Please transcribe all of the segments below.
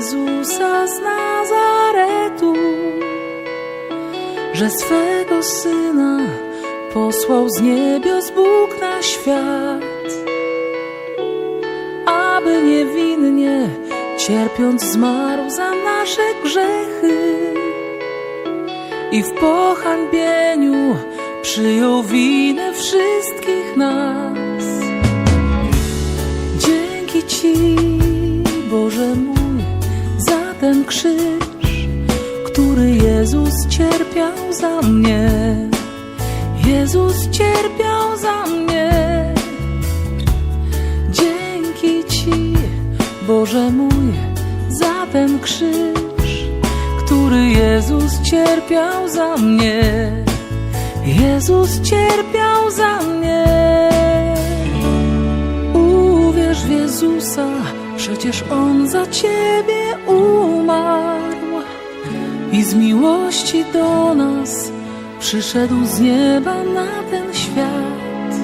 Jezusa z Nazaretu, że swego Syna posłał z niebios Bóg na świat, aby niewinnie cierpiąc zmarł za nasze grzechy i w pohańbieniu przyjął winę wszystkich nas. Dzięki Ci, Boże mój, za ten krzyż, który Jezus cierpiał za mnie. Jezus cierpiał za mnie. Dzięki Ci, Boże mój, za ten krzyż, który Jezus cierpiał za mnie. Jezus cierpiał za mnie. Uwierz w Jezusa, przecież On za Ciebie umarł i z miłości do nas przyszedł z nieba na ten świat.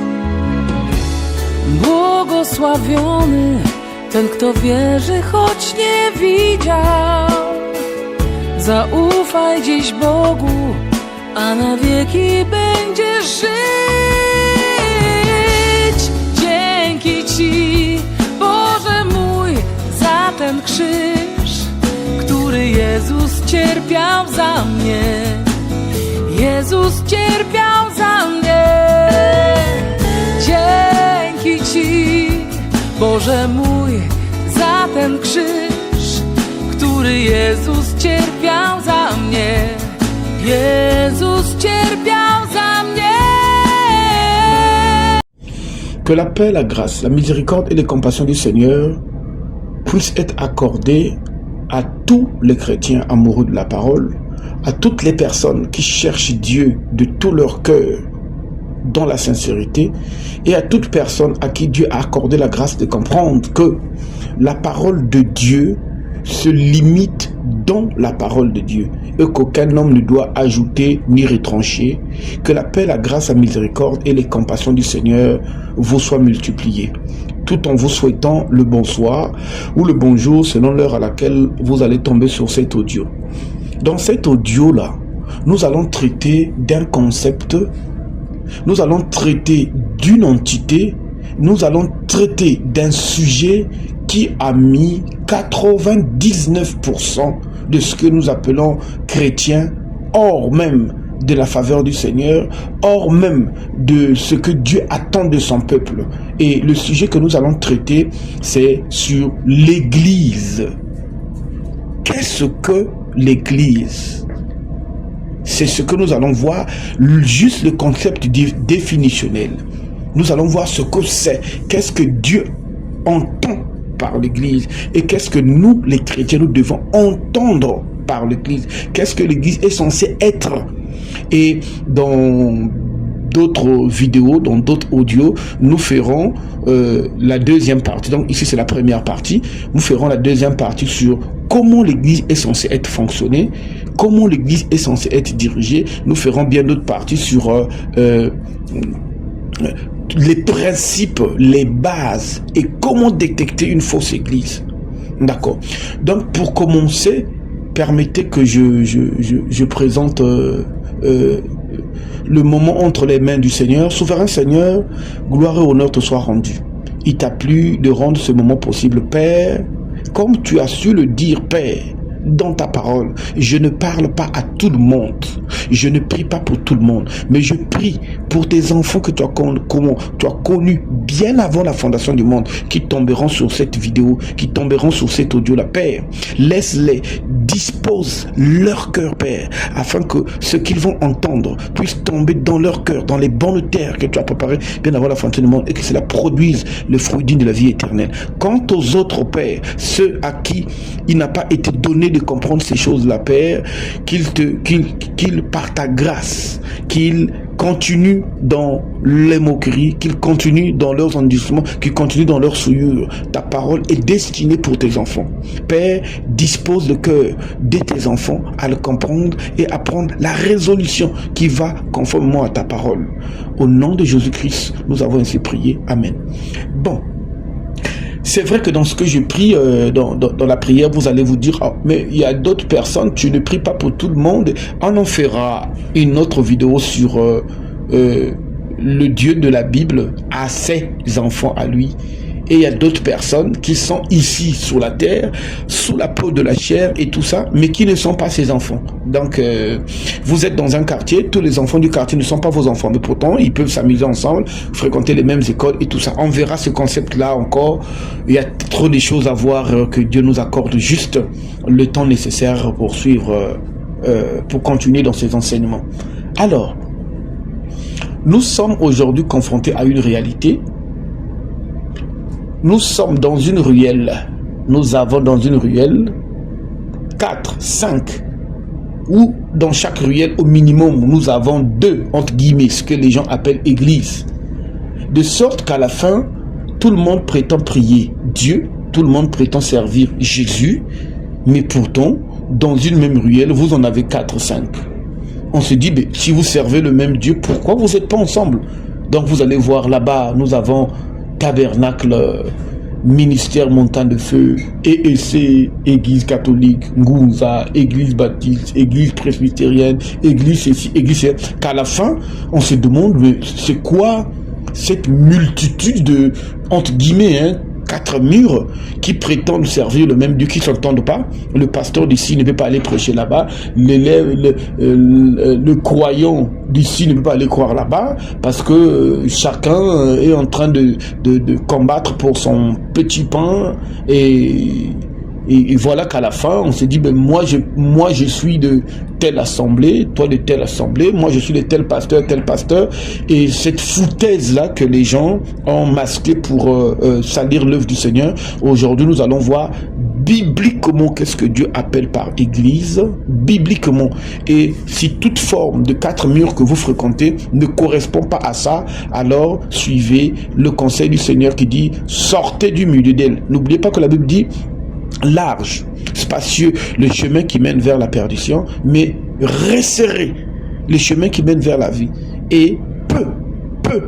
Błogosławiony ten, kto wierzy, choć nie widział. Zaufaj dziś Bogu, a na wieki będziesz żyć. Dzięki Ci, Boże mój, za ten krzyż, który Jezus cierpiał za mnie. Jezus cierpiał za mnie. Dzięki Ci, Boże mój, za ten krzyż, który Jezus cierpiał za mnie. Jezus cierpiał za mnie. Que la paix, la grâce, la miséricorde et les compassions du Seigneur puissent être accordées à tous les chrétiens amoureux de la parole, à toutes les personnes qui cherchent Dieu de tout leur cœur dans la sincérité, et à toute personne à qui Dieu a accordé la grâce de comprendre que la parole de Dieu se limite dans la parole de Dieu et qu'aucun homme ne doit ajouter ni retrancher. Que la paix, la grâce, la miséricorde et les compassions du Seigneur vous soient multipliées, tout en vous souhaitant le bonsoir ou le bonjour selon l'heure à laquelle vous allez tomber sur cet audio. Dans cet audio-là, nous allons traiter d'un concept, nous allons traiter d'une entité, nous allons traiter d'un sujet qui a mis 99% de ce que nous appelons chrétiens hors même de la faveur du Seigneur, hors même de ce que Dieu attend de son peuple. Et le sujet que nous allons traiter, c'est sur l'Église. Qu'est-ce que l'Église? C'est ce que nous allons voir, juste le concept définitionnel. Nous allons voir ce que c'est, qu'est-ce que Dieu entend par l'Église et qu'est-ce que nous, les chrétiens, nous devons entendre par l'Église. Qu'est-ce que l'Église est censée être? Et dans d'autres vidéos, dans d'autres audios, nous ferons la deuxième partie. Donc ici, c'est la première partie. Nous ferons la deuxième partie sur comment l'Église est censée être fonctionnée, comment l'Église est censée être dirigée. Nous ferons bien d'autres parties sur les principes, les bases et comment détecter une fausse église. D'accord. Donc pour commencer, permettez que je présente le moment entre les mains du Seigneur. Souverain Seigneur, gloire et honneur te soient rendus. Il t'a plu de rendre ce moment possible, Père, comme tu as su le dire, Père, dans ta parole. Je ne parle pas à tout le monde. Je ne prie pas pour tout le monde. Mais je prie pour tes enfants que tu as connus bien avant la fondation du monde, qui tomberont sur cette vidéo, qui tomberont sur cet audio, la Père. Laisse-les, dispose leur cœur, Père, afin que ce qu'ils vont entendre puisse tomber dans leur cœur, dans les bonnes terres que tu as préparées bien avant la fondation du monde, et que cela produise le fruit digne de la vie éternelle. Quant aux autres, Père, ceux à qui il n'a pas été donné de comprendre ces choses-là, Père, qu'ils par ta grâce, qu'ils continuent dans les moqueries, qu'ils continuent dans leurs endurcissements, qu'ils continuent dans leurs souillures. Ta parole est destinée pour tes enfants. Père, dispose le cœur de tes enfants à le comprendre et à prendre la résolution qui va conformément à ta parole. Au nom de Jésus-Christ, nous avons ainsi prié. Amen. Bon. C'est vrai que dans ce que je prie, dans la prière, vous allez vous dire, ah, mais il y a d'autres personnes, tu ne pries pas pour tout le monde. On en fera une autre vidéo sur le Dieu de la Bible a ses enfants à lui. Et il y a d'autres personnes qui sont ici sur la terre, sous la peau de la chair et tout ça, mais qui ne sont pas ses enfants. Donc, vous êtes dans un quartier, tous les enfants du quartier ne sont pas vos enfants, mais pourtant, ils peuvent s'amuser ensemble, fréquenter les mêmes écoles et tout ça. On verra ce concept-là encore. Il y a trop de choses à voir, que Dieu nous accorde juste le temps nécessaire pour suivre, pour continuer dans ces enseignements. Alors, nous sommes aujourd'hui confrontés à une réalité. Nous sommes dans une ruelle. Nous avons dans une ruelle 4, 5, ou dans chaque ruelle au minimum nous avons 2, entre guillemets, ce que les gens appellent église. De sorte qu'à la fin, tout le monde prétend prier Dieu, tout le monde prétend servir Jésus, mais pourtant, dans une même ruelle, vous en avez 4, 5. On se dit, mais si vous servez le même Dieu, pourquoi vous n'êtes pas ensemble? Donc vous allez voir là-bas, nous avons Tabernacle, Ministère Montagne de Feu, EEC, Église catholique, Ngunza, Église baptiste, Église presbytérienne, Église ceci, Église cela. Qu'à la fin, on se demande, mais c'est quoi cette multitude de, entre guillemets, 4 murs qui prétendent servir le même Dieu, qui ne s'entendent pas. Le pasteur d'ici ne peut pas aller prêcher là-bas. Le croyant d'ici ne peut pas aller croire là-bas parce que chacun est en train de combattre pour son petit pain et voilà qu'à la fin, on se dit, ben moi je suis de telle assemblée, toi de telle assemblée, moi je suis de tel pasteur, et cette foutaise-là que les gens ont masqué pour salir l'œuvre du Seigneur. Aujourd'hui, nous allons voir bibliquement qu'est-ce que Dieu appelle par église, bibliquement. Et si toute forme de 4 murs que vous fréquentez ne correspond pas à ça, alors suivez le conseil du Seigneur qui dit, sortez du milieu d'elle. N'oubliez pas que la Bible dit, large, spacieux, le chemin qui mène vers la perdition, mais resserré, le chemin qui mène vers la vie. Et peu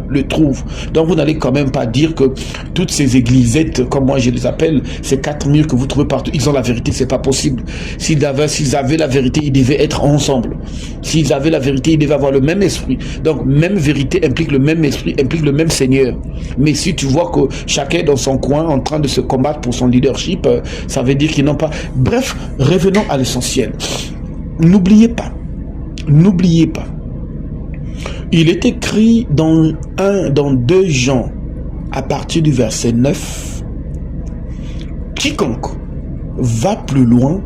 le trouvent. Donc vous n'allez quand même pas dire que toutes ces églisettes, comme moi je les appelle, ces 4 murs que vous trouvez partout, ils ont la vérité. C'est pas possible. S'ils avaient la vérité, ils devaient être ensemble. S'ils avaient la vérité, ils devaient avoir le même esprit. Donc même vérité implique le même esprit, implique le même Seigneur. Mais si tu vois que chacun est dans son coin en train de se combattre pour son leadership, ça veut dire qu'ils n'ont pas... Bref, revenons à l'essentiel. N'oubliez pas, il est écrit dans 2 Jean, à partir du verset 9, quiconque va plus loin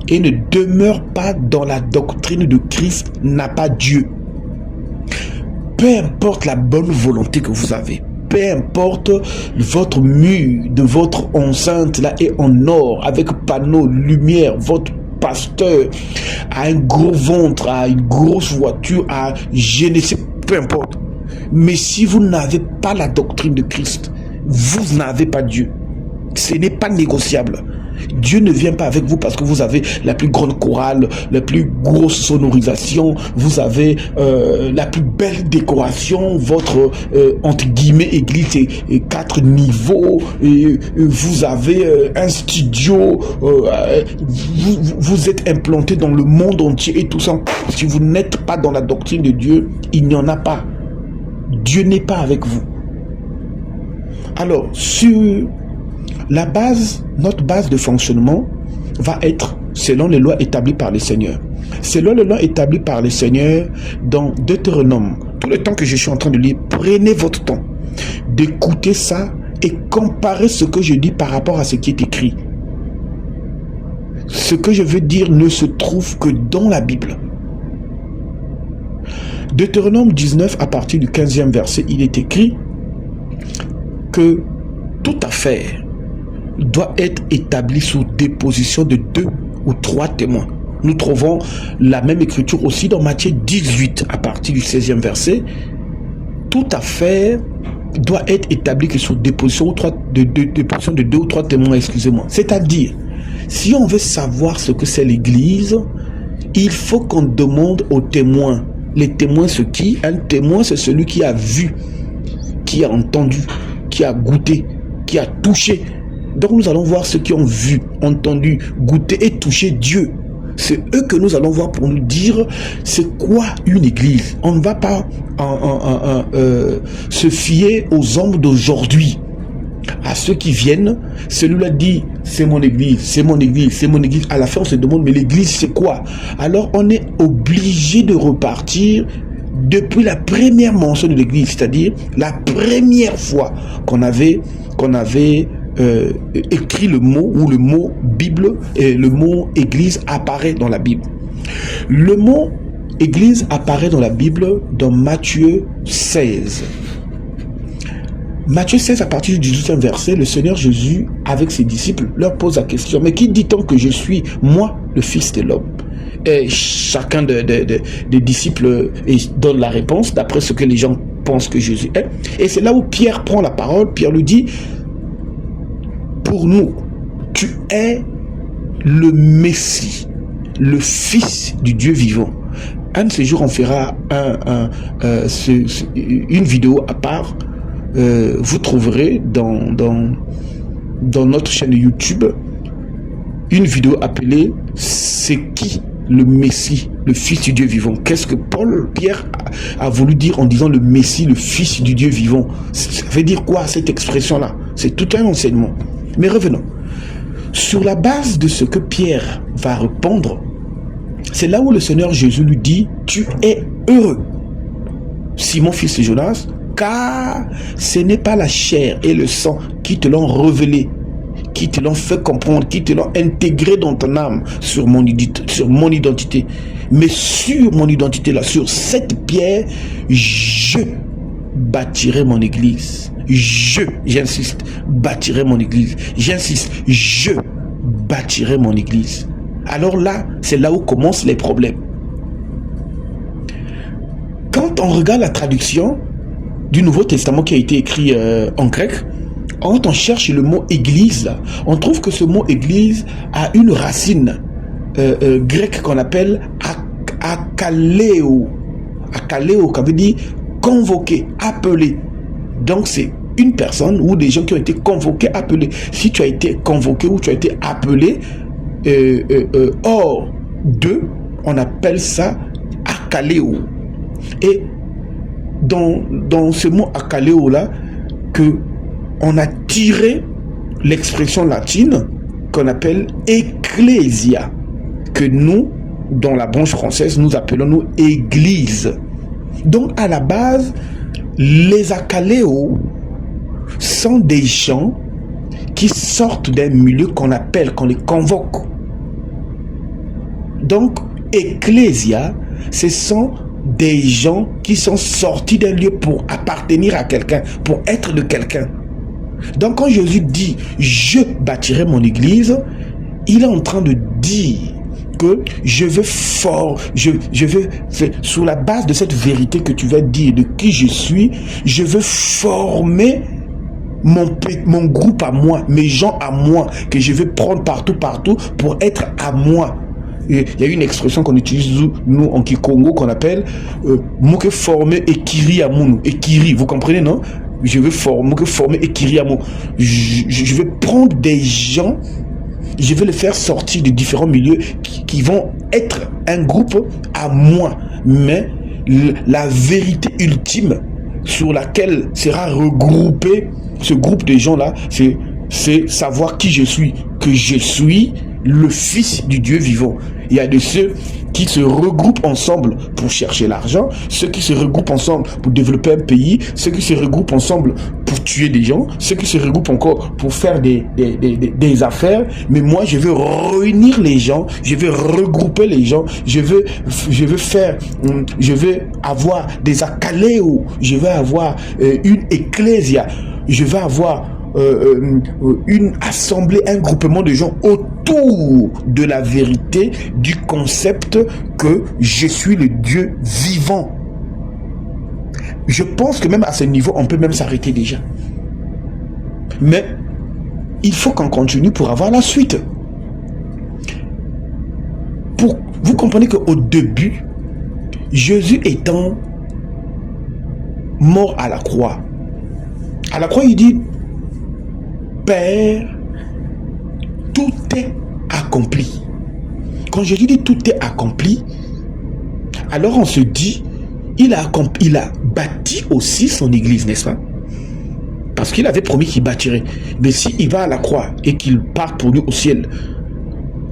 et ne demeure pas dans la doctrine de Christ n'a pas Dieu. Peu importe la bonne volonté que vous avez, peu importe votre mur de votre enceinte là est en or, avec panneaux, lumière, votre pasteur a un gros ventre, a une grosse voiture, a je ne sais, peu importe. Mais si vous n'avez pas la doctrine de Christ, vous n'avez pas Dieu. Ce n'est pas négociable. Dieu ne vient pas avec vous parce que vous avez la plus grande chorale, la plus grosse sonorisation, vous avez la plus belle décoration, votre entre guillemets église est 4 niveaux, et vous avez un studio, vous êtes implanté dans le monde entier et tout ça. Si vous n'êtes pas dans la doctrine de Dieu, il n'y en a pas. Dieu n'est pas avec vous. Alors, sur la base, notre base de fonctionnement va être selon les lois établies par le Seigneur. Selon les lois établies par le Seigneur, dans Deutéronome, tout le temps que je suis en train de lire, prenez votre temps d'écouter ça et comparez ce que je dis par rapport à ce qui est écrit. Ce que je veux dire ne se trouve que dans la Bible. Deutéronome 19, à partir du 15e verset, il est écrit que toute affaire doit être établi sous déposition de 2 ou 3 témoins. Nous trouvons la même écriture aussi dans Matthieu 18 à partir du 16e verset. Toute affaire doit être établie que sous déposition de 2 ou 3 témoins, excusez-moi. C'est-à-dire, si on veut savoir ce que c'est l'église, il faut qu'on demande aux témoins. Les témoins, c'est qui? Un témoin, c'est celui qui a vu, qui a entendu, qui a goûté, qui a touché Donc nous allons voir ceux qui ont vu, entendu, goûté et touché Dieu. C'est eux que nous allons voir pour nous dire c'est quoi une église. On ne va pas se fier aux hommes d'aujourd'hui. À ceux qui viennent, celui-là dit c'est mon église, c'est mon église, c'est mon église. À la fin on se demande mais l'église c'est quoi? Alors on est obligé de repartir depuis la première mention de l'église, c'est-à-dire la première fois qu'on avait écrit le mot, ou le mot Bible et le mot église apparaît dans la Bible. Le mot église apparaît dans la Bible dans Matthieu 16. Matthieu 16, à partir du 18e verset, le Seigneur Jésus, avec ses disciples, leur pose la question, mais qui dit-on que je suis, moi, le Fils de l'homme? Et chacun des disciples donne la réponse d'après ce que les gens pensent que Jésus est. Et c'est là où Pierre prend la parole. Pierre lui dit, pour nous, tu es le Messie, le Fils du Dieu vivant. Un de ces jours, on fera une vidéo à part. Vous trouverez dans notre chaîne YouTube une vidéo appelée « C'est qui le Messie, le Fils du Dieu vivant ?» Qu'est-ce que Pierre a voulu dire en disant le Messie, le Fils du Dieu vivant? Ça veut dire quoi cette expression-là? C'est tout un enseignement. Mais revenons. Sur la base de ce que Pierre va répondre, c'est là où le Seigneur Jésus lui dit « Tu es heureux, Simon, fils de Jonas, car ce n'est pas la chair et le sang qui te l'ont révélé, qui te l'ont fait comprendre, qui te l'ont intégré dans ton âme sur mon identité. Mais sur mon identité, là, sur cette pierre, je bâtirai mon église. J'insiste, bâtirai mon église. J'insiste, je bâtirai mon église. Alors là, c'est là où commencent les problèmes. Quand on regarde la traduction du Nouveau Testament qui a été écrit en grec, quand on cherche le mot église, on trouve que ce mot église a une racine grecque qu'on appelle akaleo. Akaleo, qui veut dire convoqué, appelé. Donc c'est une personne ou des gens qui ont été convoqués, appelés. Si tu as été convoqué ou tu as été appelé hors d'eux, on appelle ça akaleo. Et dans ce mot akaleo là, que on a tiré l'expression latine qu'on appelle ecclesia, que nous, dans la branche française, nous appelons nous église. Donc à la base, les akaléos sont des gens qui sortent d'un milieu qu'on les convoque. Donc ecclesia, ce sont des gens qui sont sortis d'un lieu pour appartenir à quelqu'un, pour être de quelqu'un. Donc quand Jésus dit « Je bâtirai mon église », il est en train de dire que je veux sur la base de cette vérité que tu vas dire de qui je suis, je veux former mon groupe à moi, mes gens à moi, que je vais prendre partout pour être à moi. Il y a une expression qu'on utilise nous en Kikongo qu'on appelle Mouke former et Kiri Amounou. Et Kiri, vous comprenez, non? Je vais former et Kiri Amounou. Je vais prendre des gens, je vais les faire sortir de différents milieux qui vont être un groupe à moi. Mais la vérité ultime sur laquelle sera regroupé ce groupe de gens-là, c'est savoir qui je suis, que je suis le Fils du Dieu vivant. Il y a de ceux qui se regroupent ensemble pour chercher l'argent, ceux qui se regroupent ensemble pour développer un pays, ceux qui se regroupent ensemble pour tuer des gens, ceux qui se regroupent encore pour faire des affaires. Mais moi, je veux réunir les gens, je veux regrouper les gens, je veux avoir des akaléos, je veux avoir une ecclésia, je veux avoir une assemblée, un groupement de gens autour de la vérité, du concept que je suis le Dieu vivant. Je pense que même à ce niveau, on peut même s'arrêter déjà. Mais il faut qu'on continue pour avoir la suite. Vous comprenez qu'au début, Jésus étant mort à la croix, il dit: Père, est accompli. Quand Jésus dit tout est accompli, alors on se dit, il a bâti aussi son église, n'est-ce pas? Parce qu'il avait promis qu'il bâtirait. Mais s'il va à la croix et qu'il part pour nous au ciel,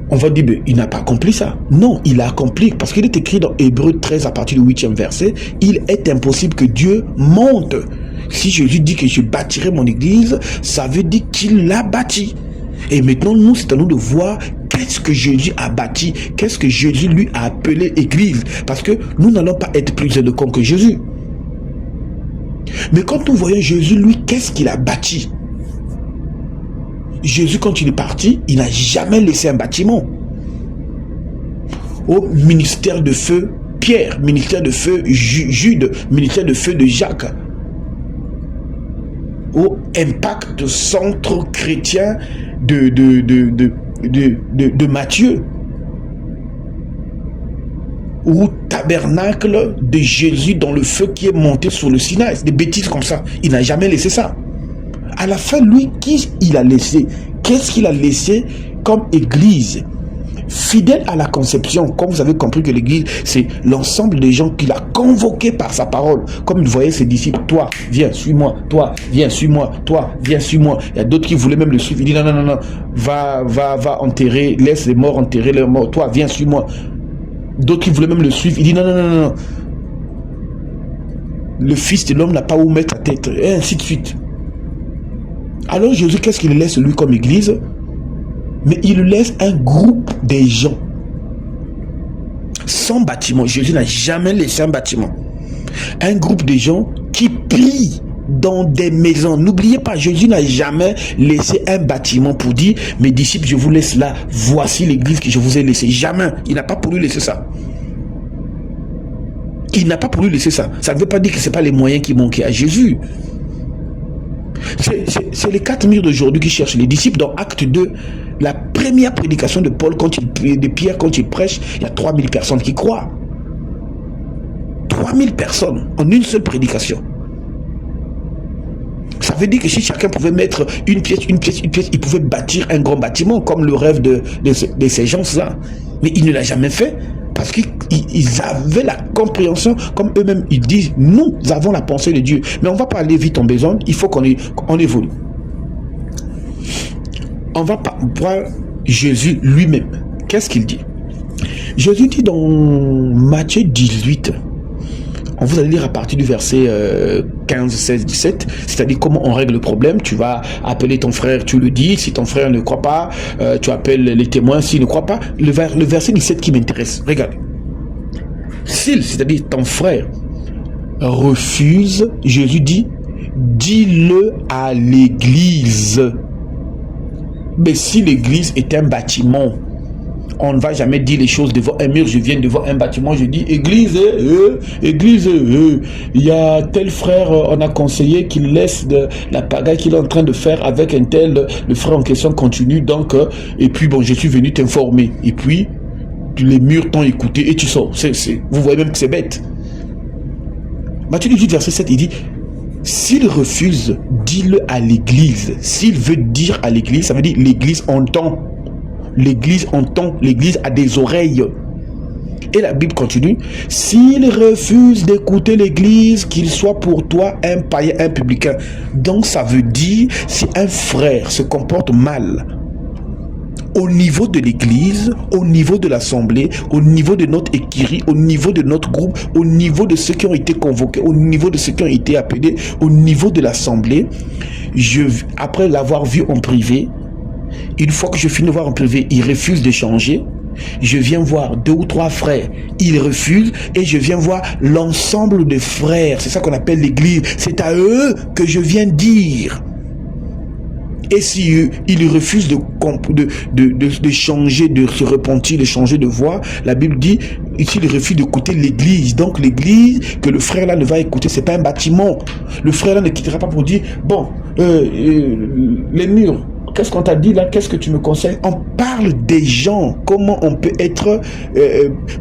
on va dire, il n'a pas accompli ça. Non, il a accompli, parce qu'il est écrit dans Hébreux 13 à partir du 8e verset, il est impossible que Dieu monte. Si Jésus dit que je bâtirai mon église, ça veut dire qu'il l'a bâti. Et maintenant, nous, c'est à nous de voir qu'est-ce que Jésus a bâti, qu'est-ce que Jésus lui a appelé église. Parce que nous n'allons pas être plus éloquents que Jésus. Mais quand nous voyons Jésus, lui, qu'est-ce qu'il a bâti? Jésus, quand il est parti, il n'a jamais laissé un bâtiment. Au ministère de feu Pierre, ministère de feu Jude, ministère de feu de Jacques, au impact centre chrétien de Matthieu, ou tabernacle de Jésus dans le feu qui est monté sur le Sinaï, des bêtises comme ça. Il n'a jamais laissé ça. À la fin, lui, qui il a laissé? Qu'est-ce qu'il a laissé comme église? Fidèle à la conception, comme vous avez compris que l'église, c'est l'ensemble des gens qu'il a convoqués par sa parole. Comme il voyait ses disciples, toi, viens, suis-moi, toi, viens, suis-moi, toi, viens, suis-moi. Il y a d'autres qui voulaient même le suivre. Il dit non, non, non, non, va enterrer, laisse les morts enterrer leurs morts. Toi, viens, suis-moi. D'autres qui voulaient même le suivre. Il dit non, non, non, non. Le Fils de l'homme n'a pas où mettre sa tête, et ainsi de suite. Alors Jésus, qu'est-ce qu'il laisse lui comme église? Mais il laisse un groupe de gens sans bâtiment. Jésus n'a jamais laissé un bâtiment. Un groupe de gens qui prient dans des maisons. N'oubliez pas, Jésus n'a jamais laissé un bâtiment pour dire, mes disciples, je vous laisse là, voici l'église que je vous ai laissée. Jamais. Il n'a pas voulu laisser ça. Il n'a pas voulu laisser ça. Ça ne veut pas dire que ce n'est pas les moyens qui manquaient à Jésus. C'est les 4 murs d'aujourd'hui qui cherchent les disciples. Dans Acte 2, la première prédication de Paul, de Pierre, quand il prêche, il y a 3000 personnes qui croient. 3000 personnes en une seule prédication. Ça veut dire que si chacun pouvait mettre une pièce, il pouvait bâtir un grand bâtiment, comme le rêve de ces gens-là. Mais il ne l'a jamais fait. Parce qu'ils avaient la compréhension, comme eux-mêmes ils disent, nous avons la pensée de Dieu. Mais on ne va pas aller vite en besogne, il faut qu'on évolue. On va voir Jésus lui-même. Qu'est-ce qu'il dit? Jésus dit dans Matthieu 18, on vous allez lire à partir du verset 15, 16, 17, c'est-à-dire comment on règle le problème. Tu vas appeler ton frère, tu le dis. Si ton frère ne croit pas, tu appelles les témoins s'il ne croit pas. Le verset 17 qui m'intéresse, regarde. S'il, c'est-à-dire ton frère, refuse, Jésus dit, dis-le à l'église. Mais si l'église est un bâtiment, on ne va jamais dire les choses devant un mur. Je viens devant un bâtiment, je dis église, église, il y a tel frère, on a conseillé qu'il laisse la pagaille qu'il est en train de faire avec un tel, le frère en question continue, donc, et puis bon, je suis venu t'informer, et puis les murs t'ont écouté et tu sors. Vous voyez même que c'est bête. Matthieu 18, verset 7, il dit, s'il refuse, dis-le à l'église. S'il veut dire à l'église, ça veut dire l'église entend. L'église entend, l'église a des oreilles. Et la Bible continue. S'il refuse d'écouter l'église, qu'il soit pour toi un païen, un publicain. Donc ça veut dire, si un frère se comporte mal, au niveau de l'église, au niveau de l'assemblée, au niveau de notre écurie, au niveau de notre groupe, au niveau de ceux qui ont été convoqués, au niveau de ceux qui ont été appelés, au niveau de l'assemblée, après l'avoir vu en privé, une fois que je finis de voir en privé, il refuse de changer. Je viens voir 2 ou 3 frères, ils refusent, et je viens voir l'ensemble des frères. C'est ça qu'on appelle l'église. C'est à eux que je viens dire. Et si ils refusent de changer, de se repentir, de changer de voix, la Bible dit, s'ils refusent d'écouter l'église, donc l'église que le frère là ne va écouter, c'est pas un bâtiment. Le frère là ne quittera pas pour dire, bon, les murs, qu'est-ce qu'on t'a dit là? Qu'est-ce que tu me conseilles? On parle des gens. Comment on peut être...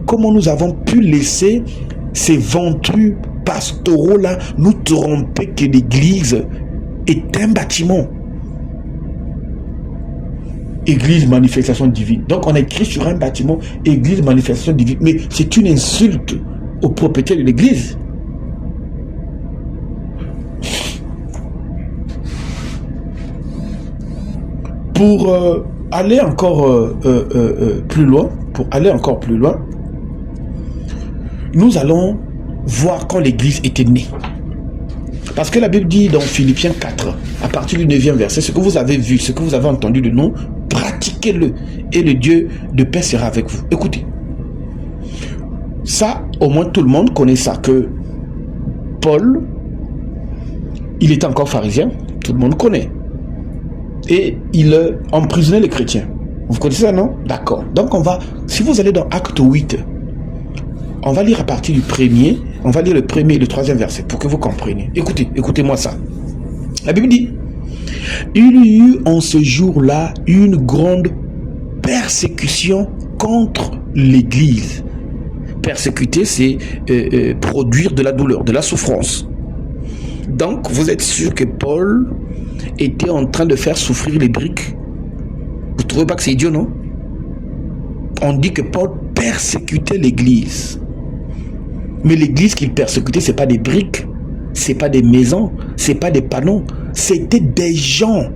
comment nous avons pu laisser ces ventrus pastoraux là nous tromper que l'église est un bâtiment. église manifestation divine. Donc on a écrit sur un bâtiment église manifestation divine. Mais c'est une insulte au propriétaire de l'église. Pour aller encore plus loin, nous allons voir quand l'église était née. Parce que la Bible dit dans Philippiens 4, à partir du 9e verset, ce que vous avez vu, ce que vous avez entendu de nous, pratiquez-le et le Dieu de paix sera avec vous. Écoutez, ça, au moins tout le monde connaît ça, que Paul, il était encore pharisien, tout le monde connaît. Et il emprisonnait les chrétiens. Vous connaissez ça, non? D'accord. Donc on va, si vous allez dans Acte 8, on va lire à partir du premier, on va lire le premier et le troisième verset pour que vous compreniez. Écoutez, écoutez-moi ça. La Bible dit, il y eut en ce jour-là une grande persécution contre l'église. Persécuter, c'est produire de la douleur, de la souffrance. Donc, vous êtes sûr que Paul était en train de faire souffrir les briques? Vous ne trouvez pas que c'est idiot, non? On dit que Paul persécutait l'église. Mais l'église qu'il persécutait, ce n'est pas des briques, ce n'est pas des maisons, ce n'est pas des panneaux, c'était des gens.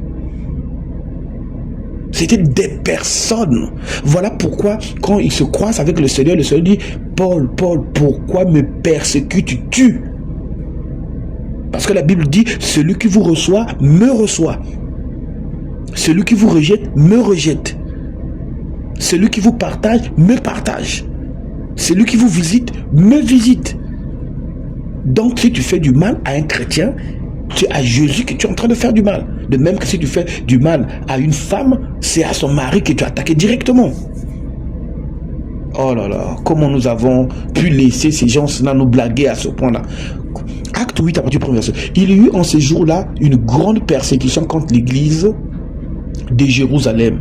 C'était des personnes. Voilà pourquoi, quand il se croise avec le Seigneur dit, Paul, Paul, pourquoi me persécutes-tu? Parce que la Bible dit, celui qui vous reçoit, me reçoit. Celui qui vous rejette, me rejette. Celui qui vous partage, me partage. Celui qui vous visite, me visite. Donc, si tu fais du mal à un chrétien, c'est à Jésus que tu es en train de faire du mal. De même que si tu fais du mal à une femme, c'est à son mari que tu as attaqué directement. Oh là là, comment nous avons pu laisser ces gens-là nous blaguer à ce point-là. Acte 8, à partir du premier verset. Il y eut en ces jours-là une grande persécution contre l'église de Jérusalem.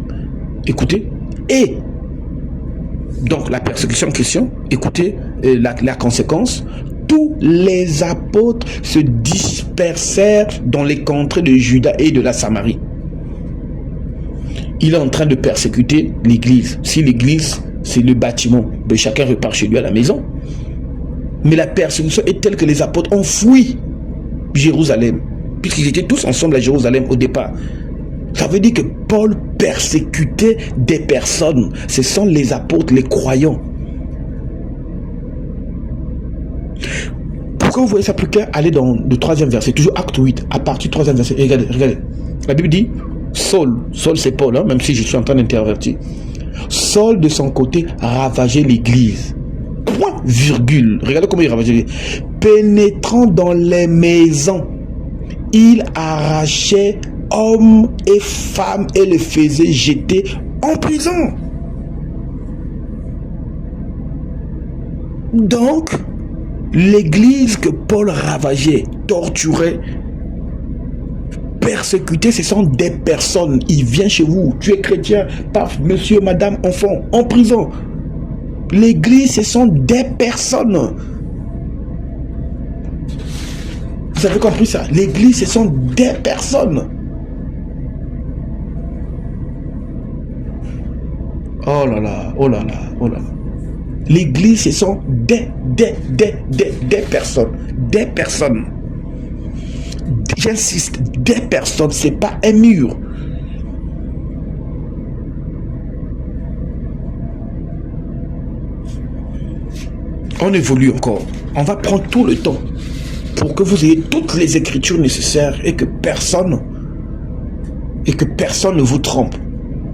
Écoutez. Et, donc la persécution en question, écoutez la conséquence. Tous les apôtres se dispersèrent dans les contrées de Juda et de la Samarie. Il est en train de persécuter l'église. Si l'église, c'est le bâtiment, ben chacun repart chez lui à la maison. Mais la persécution est telle que les apôtres ont fui Jérusalem, puisqu'ils étaient tous ensemble à Jérusalem au départ. Ça veut dire que Paul persécutait des personnes. Ce sont les apôtres, les croyants. Pourquoi vous voyez ça plus clair? Allez dans le troisième verset, toujours Acte 8, à partir du troisième verset. Et regardez, regardez. La Bible dit, Saul c'est Paul, hein, même si je suis en train d'intervertir. Saul de son côté ravageait l'église. Point, virgule. Regardez comment il ravageait l'église. Pénétrant dans les maisons, il arrachait hommes et femmes et les faisait jeter en prison. Donc, l'église que Paul ravageait, torturait, persécutait, ce sont des personnes. Il vient chez vous, tu es chrétien, paf, monsieur, madame, enfant, en prison. L'église, ce sont des personnes. Vous avez compris ça? L'église, ce sont des personnes. Oh là là, oh là là, oh là là. L'église, ce sont des personnes. Des personnes. J'insiste, des personnes, c'est pas un mur. On évolue encore. On va prendre tout le temps pour que vous ayez toutes les écritures nécessaires et que personne ne vous trompe.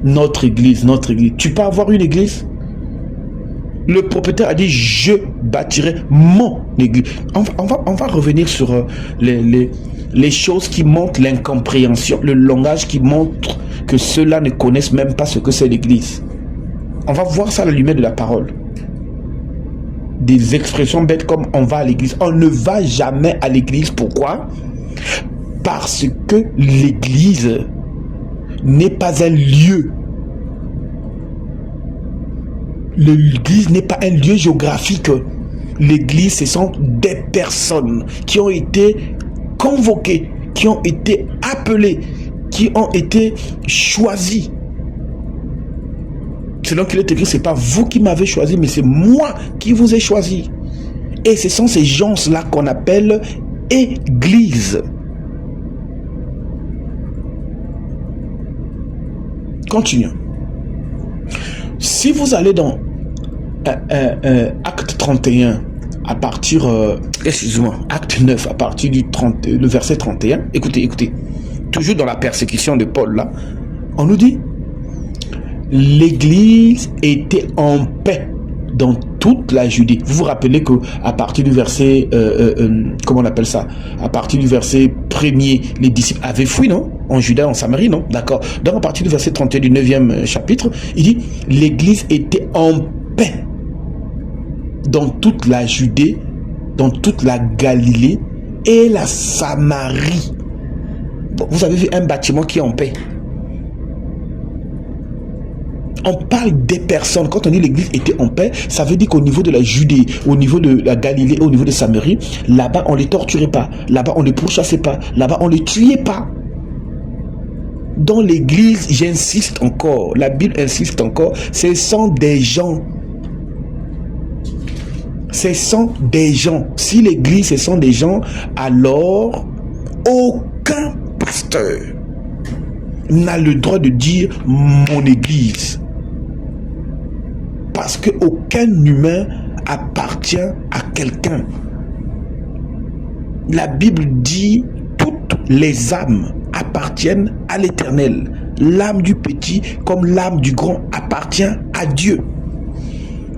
Notre église. Tu peux avoir une église? Le propriétaire a dit, je bâtirai mon église. On va revenir sur les choses qui montrent l'incompréhension, le langage qui montre que ceux-là ne connaissent même pas ce que c'est l'église. On va voir ça à la lumière de la parole. Des expressions bêtes comme on va à l'église. On ne va jamais à l'église. Pourquoi? Parce que l'église n'est pas un lieu. L'église n'est pas un lieu géographique. L'église, ce sont des personnes qui ont été convoquées, qui ont été appelées, qui ont été choisies Selon qu'il est écrit, c'est pas vous qui m'avez choisi, mais c'est moi qui vous ai choisi. Et ce sont ces gens-là qu'on appelle Église. Continuons. Si vous allez dans Acte 31, à partir, excusez-moi, Acte 9, à partir du le verset 31, écoutez, toujours dans la persécution de Paul, là, on nous dit, l'Église était en paix dans toute la Judée. Vous vous rappelez que à partir du verset, comment on appelle ça? À partir du verset 1er, les disciples avaient fui, non? En Judée, en Samarie, non? D'accord. Donc à partir du verset 31 du 9e chapitre, il dit, l'Église était en paix dans toute la Judée, dans toute la Galilée et la Samarie. Bon, vous avez vu un bâtiment qui est en paix. On parle des personnes. Quand on dit l'église était en paix, ça veut dire qu'au niveau de la Judée, au niveau de la Galilée, au niveau de Samarie, là-bas on ne les torturait pas, là-bas on ne les pourchassait pas, là-bas on ne les tuait pas. Dans l'église, j'insiste encore, la Bible insiste encore, ce sont des gens. Ce sont des gens. Si l'église, ce sont des gens, alors aucun pasteur n'a le droit de dire mon église. Parce qu'aucun humain appartient à quelqu'un. La Bible dit toutes les âmes appartiennent à l'Éternel. L'âme du petit comme l'âme du grand appartient à Dieu.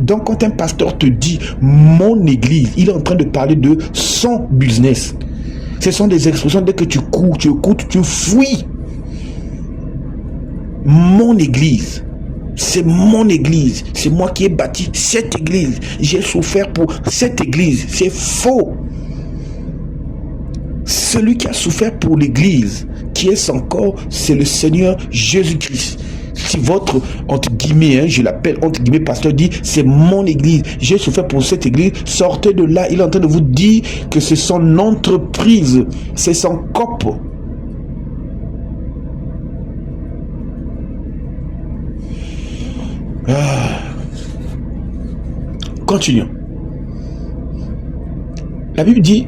Donc quand un pasteur te dit mon église, il est en train de parler de son business. Ce sont des expressions dès que tu cours, tu écoutes, tu fuis. Mon église. C'est mon église. C'est moi qui ai bâti cette église. J'ai souffert pour cette église. C'est faux. Celui qui a souffert pour l'église, qui est son corps, c'est le Seigneur Jésus-Christ. Si votre, entre guillemets, je l'appelle entre guillemets, pasteur dit, c'est mon église, j'ai souffert pour cette église, sortez de là. Il est en train de vous dire que c'est son entreprise, c'est son corps. Continuons. La Bible dit,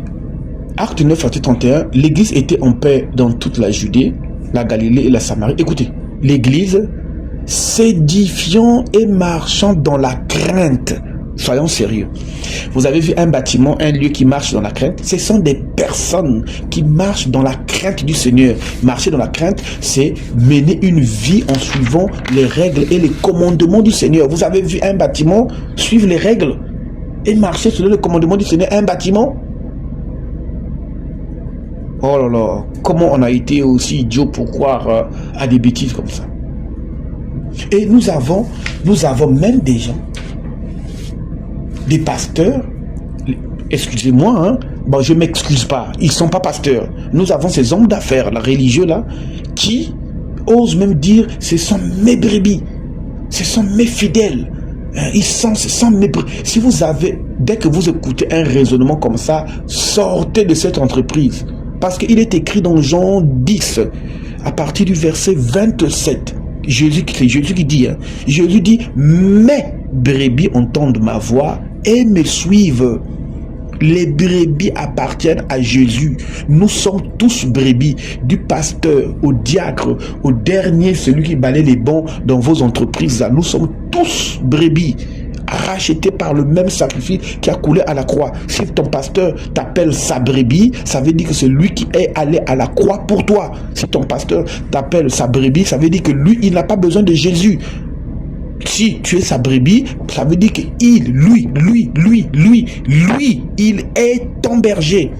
Acte 9, verset 31, l'église était en paix dans toute la Judée, la Galilée et la Samarie. Écoutez, l'église s'édifiant et marchant dans la crainte. Soyons sérieux. Vous avez vu un bâtiment, un lieu qui marche dans la crainte. Ce sont des personnes qui marchent dans la crainte du Seigneur. Marcher dans la crainte, c'est mener une vie en suivant les règles et les commandements du Seigneur. Vous avez vu un bâtiment suivre les règles et marcher selon les commandements du Seigneur. Un bâtiment. Oh là là, comment on a été aussi idiot pour croire à des bêtises comme ça. Et nous avons même des gens, des pasteurs, excusez-moi, hein, bon, je ne m'excuse pas, ils ne sont pas pasteurs. Nous avons ces hommes d'affaires, là, religieux là, qui osent même dire, ce sont mes brebis, ce sont mes fidèles. Ce sont mes brebis. Si vous avez, dès que vous écoutez un raisonnement comme ça, sortez de cette entreprise. Parce qu'il est écrit dans Jean 10, à partir du verset 27, Jésus qui dit, hein, Jésus dit, mes brebis entendent ma voix et me suivent. Les brebis appartiennent à Jésus. Nous sommes tous brebis, du pasteur au diacre, au dernier, celui qui balaye les bancs dans vos entreprises. Nous sommes tous brebis, rachetés par le même sacrifice qui a coulé à la croix. Si ton pasteur t'appelle sa brebis, ça veut dire que c'est lui qui est allé à la croix pour toi. Si ton pasteur t'appelle sa brebis, ça veut dire que lui, il n'a pas besoin de Jésus. Si tu es sa brebis, ça veut dire que lui, il est ton berger.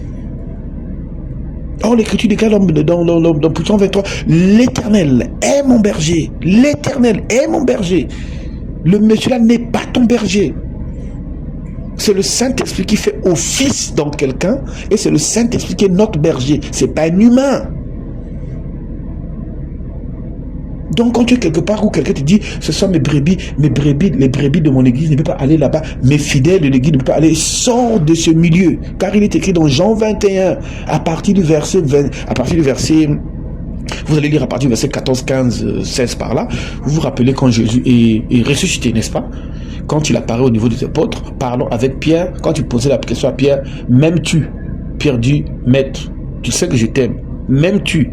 Or, l'écriture déclare dans Psaume 23, l'Éternel est mon berger. L'Éternel est mon berger. Le monsieur là n'est pas ton berger. C'est le Saint-Esprit qui fait office dans quelqu'un et c'est le Saint-Esprit qui est notre berger. C'est pas un humain. Donc quand tu es quelque part où quelqu'un te dit ce sont mes brebis, les brebis de mon église ne peuvent pas aller là-bas, mes fidèles de l'église ne peuvent pas aller, sors de ce milieu. Car il est écrit dans Jean 21, à partir du verset Vous allez lire à partir du verset 14, 15, 16 par là. Vous vous rappelez quand Jésus est ressuscité, n'est-ce pas? Quand il apparaît au niveau des apôtres, parlons avec Pierre. Quand il posait la question à Pierre, m'aimes-tu? Pierre dit, maître, tu sais que je t'aime. M'aimes-tu?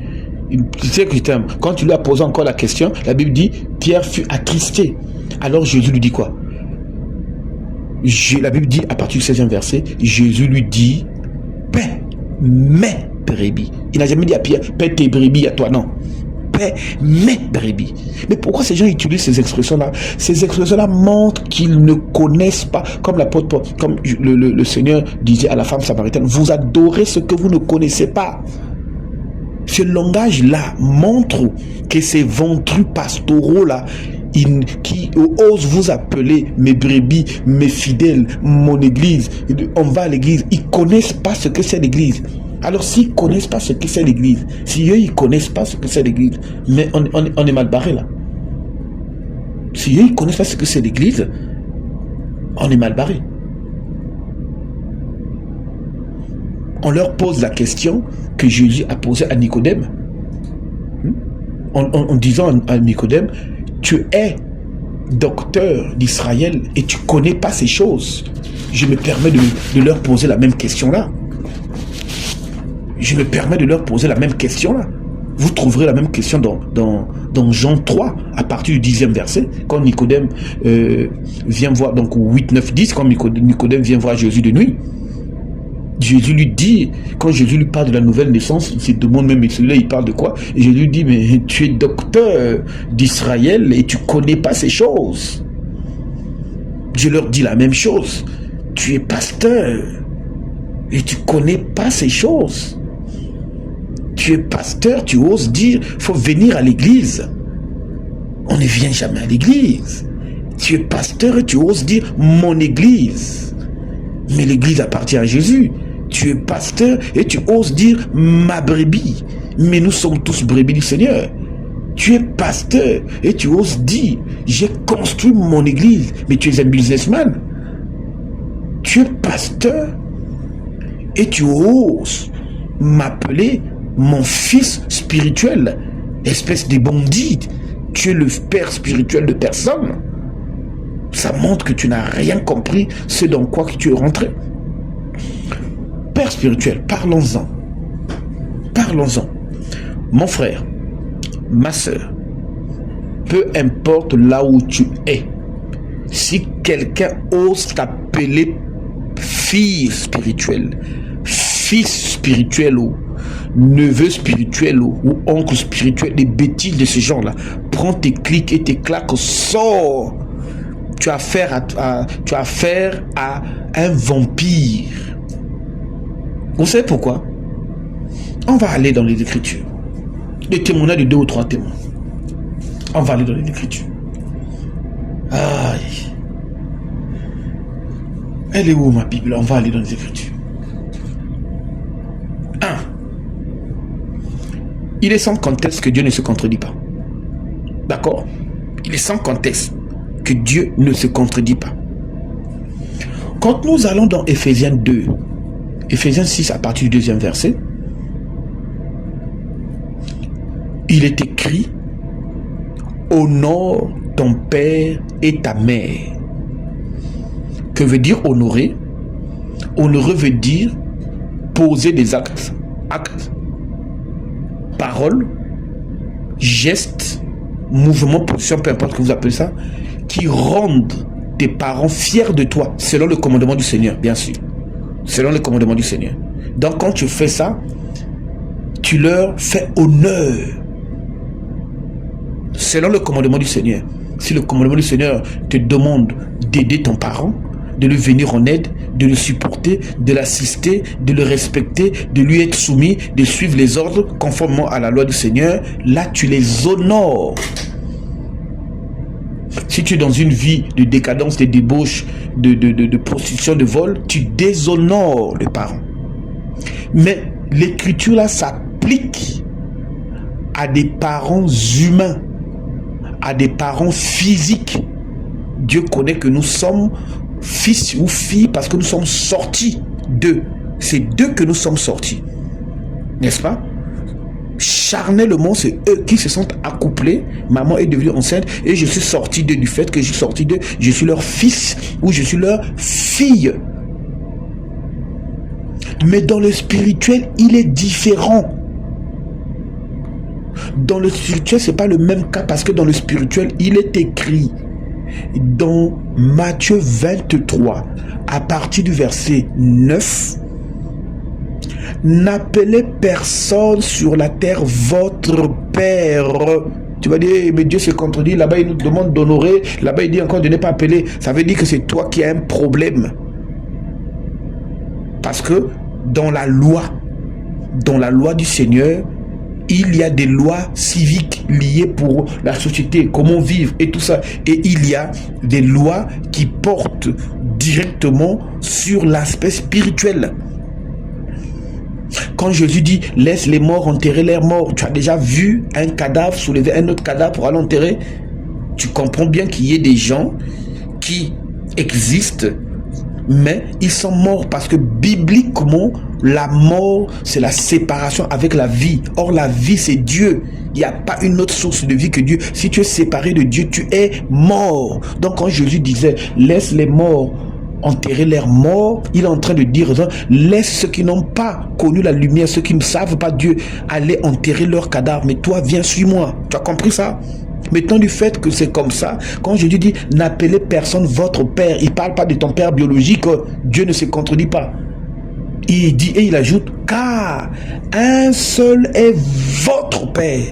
Tu sais que je t'aime. Quand tu lui as posé encore la question, la Bible dit, Pierre fut attristé. Alors Jésus lui dit quoi? La Bible dit, à partir du 16e verset, Jésus lui dit, paix mes brebis. Il n'a jamais dit à Pierre, paix tes brebis à toi, non. Paix mes brebis. Mais pourquoi ces gens utilisent ces expressions-là? Ces expressions-là montrent qu'ils ne connaissent pas, comme l'apôtre Paul, comme le Seigneur disait à la femme samaritaine, vous adorez ce que vous ne connaissez pas. Ce langage-là montre que ces ventrus pastoraux-là, qui osent vous appeler mes brebis, mes fidèles, mon église, on va à l'église, ils ne connaissent pas ce que c'est l'église. Alors s'ils ne connaissent pas ce que c'est l'église, si eux ils ne connaissent pas ce que c'est l'église, mais on est mal barré là. Si eux ils ne connaissent pas ce que c'est l'église, on est mal barré. On leur pose la question que Jésus a posée à Nicodème. En disant à Nicodème, tu es docteur d'Israël et tu ne connais pas ces choses. Je me permets de leur poser la même question-là. Je me permets de leur poser la même question-là. Vous trouverez la même question dans Jean 3, à partir du 10e verset, quand Nicodème vient voir, donc 8, 9, 10, quand Nicodème vient voir Jésus de nuit. Jésus lui dit, quand Jésus lui parle de la nouvelle naissance, il se demande même, celui-là il parle de quoi? Et Jésus lui dit, mais tu es docteur d'Israël et tu ne connais pas ces choses. Je leur dis la même chose. Tu es pasteur et tu ne connais pas ces choses. Tu es pasteur, tu oses dire, il faut venir à l'église. On ne vient jamais à l'église. Tu es pasteur et tu oses dire, mon église. Mais l'église appartient à Jésus. Tu es pasteur et tu oses dire ma brebis. Mais nous sommes tous brebis du Seigneur. Tu es pasteur et tu oses dire j'ai construit mon église. Mais tu es un businessman. Tu es pasteur et tu oses m'appeler mon fils spirituel. Espèce de bandit. Tu es le père spirituel de personne. Ça montre que tu n'as rien compris ce dans quoi que tu es rentré. Père spirituel, parlons-en. Parlons-en. Mon frère, ma soeur, peu importe là où tu es, si quelqu'un ose t'appeler fille spirituelle, fils spirituel ou neveu spirituel ou oncle spirituel, des bêtises de ce genre-là, prends tes clics et tes claques, sors. Tu as affaire à un vampire. Vous savez pourquoi? On va aller dans les Écritures. Les témoignages de 2 ou 3 témoins. On va aller dans les Écritures. Aïe. Elle est où ma Bible? On va aller dans les Écritures. 1. Il est sans conteste que Dieu ne se contredit pas. D'accord? Il est sans conteste que Dieu ne se contredit pas. Quand nous allons dans Éphésiens 2, Éphésiens 6 à partir du 2e verset, il est écrit: honore ton père et ta mère. Que veut dire honorer? Honorer veut dire poser des actes, paroles, gestes, mouvements, position, peu importe que vous appelez ça, qui rendent tes parents fiers de toi, selon le commandement du Seigneur, bien sûr. Selon le commandement du Seigneur. Donc quand tu fais ça, tu leur fais honneur. Selon le commandement du Seigneur. Si le commandement du Seigneur te demande d'aider ton parent, de lui venir en aide, de le supporter, de l'assister, de le respecter, de lui être soumis, de suivre les ordres conformément à la loi du Seigneur, là tu les honores. Si tu es dans une vie de décadence, de débauche, de prostitution, de vol, tu déshonores le parent. Mais l'écriture là s'applique à des parents humains, à des parents physiques. Dieu connaît que nous sommes fils ou filles parce que nous sommes sortis d'eux. C'est d'eux que nous sommes sortis. N'est-ce pas? charnellement, c'est eux qui se sont accouplés. Maman est devenue enceinte et je suis sorti d'eux. Du fait que je suis sorti d'eux, je suis leur fils ou je suis leur fille. Mais dans le spirituel, il est différent. Dans le spirituel, c'est pas le même cas parce que dans le spirituel, il est écrit dans Matthieu 23, à partir du verset 9, n'appelez personne sur la terre votre Père. Tu vas dire, mais Dieu se contredit. Là-bas, il nous demande d'honorer. Là-bas, il dit encore de ne pas appeler. Ça veut dire que c'est toi qui as un problème. Parce que dans la loi du Seigneur, il y a des lois civiques liées pour la société, comment vivre et tout ça. Et il y a des lois qui portent directement sur l'aspect spirituel. Quand Jésus dit « laisse les morts enterrer leurs morts », tu as déjà vu un cadavre soulever un autre cadavre pour aller enterrer? Tu comprends bien qu'il y ait des gens qui existent, mais ils sont morts parce que bibliquement, la mort, c'est la séparation avec la vie. Or, la vie, c'est Dieu. Il n'y a pas une autre source de vie que Dieu. Si tu es séparé de Dieu, tu es mort. Donc, quand Jésus disait « laisse les morts enterrer leurs morts », il est en train de dire « laisse ceux qui n'ont pas connu la lumière, ceux qui ne savent pas Dieu, aller enterrer leurs cadavres. Mais toi, viens, suis-moi. » Tu as compris ça? Maintenant, du fait que c'est comme ça, quand Jésus dit « n'appelez personne votre père », il ne parle pas de ton père biologique. Dieu ne se contredit pas. Il dit et il ajoute « car un seul est votre père ».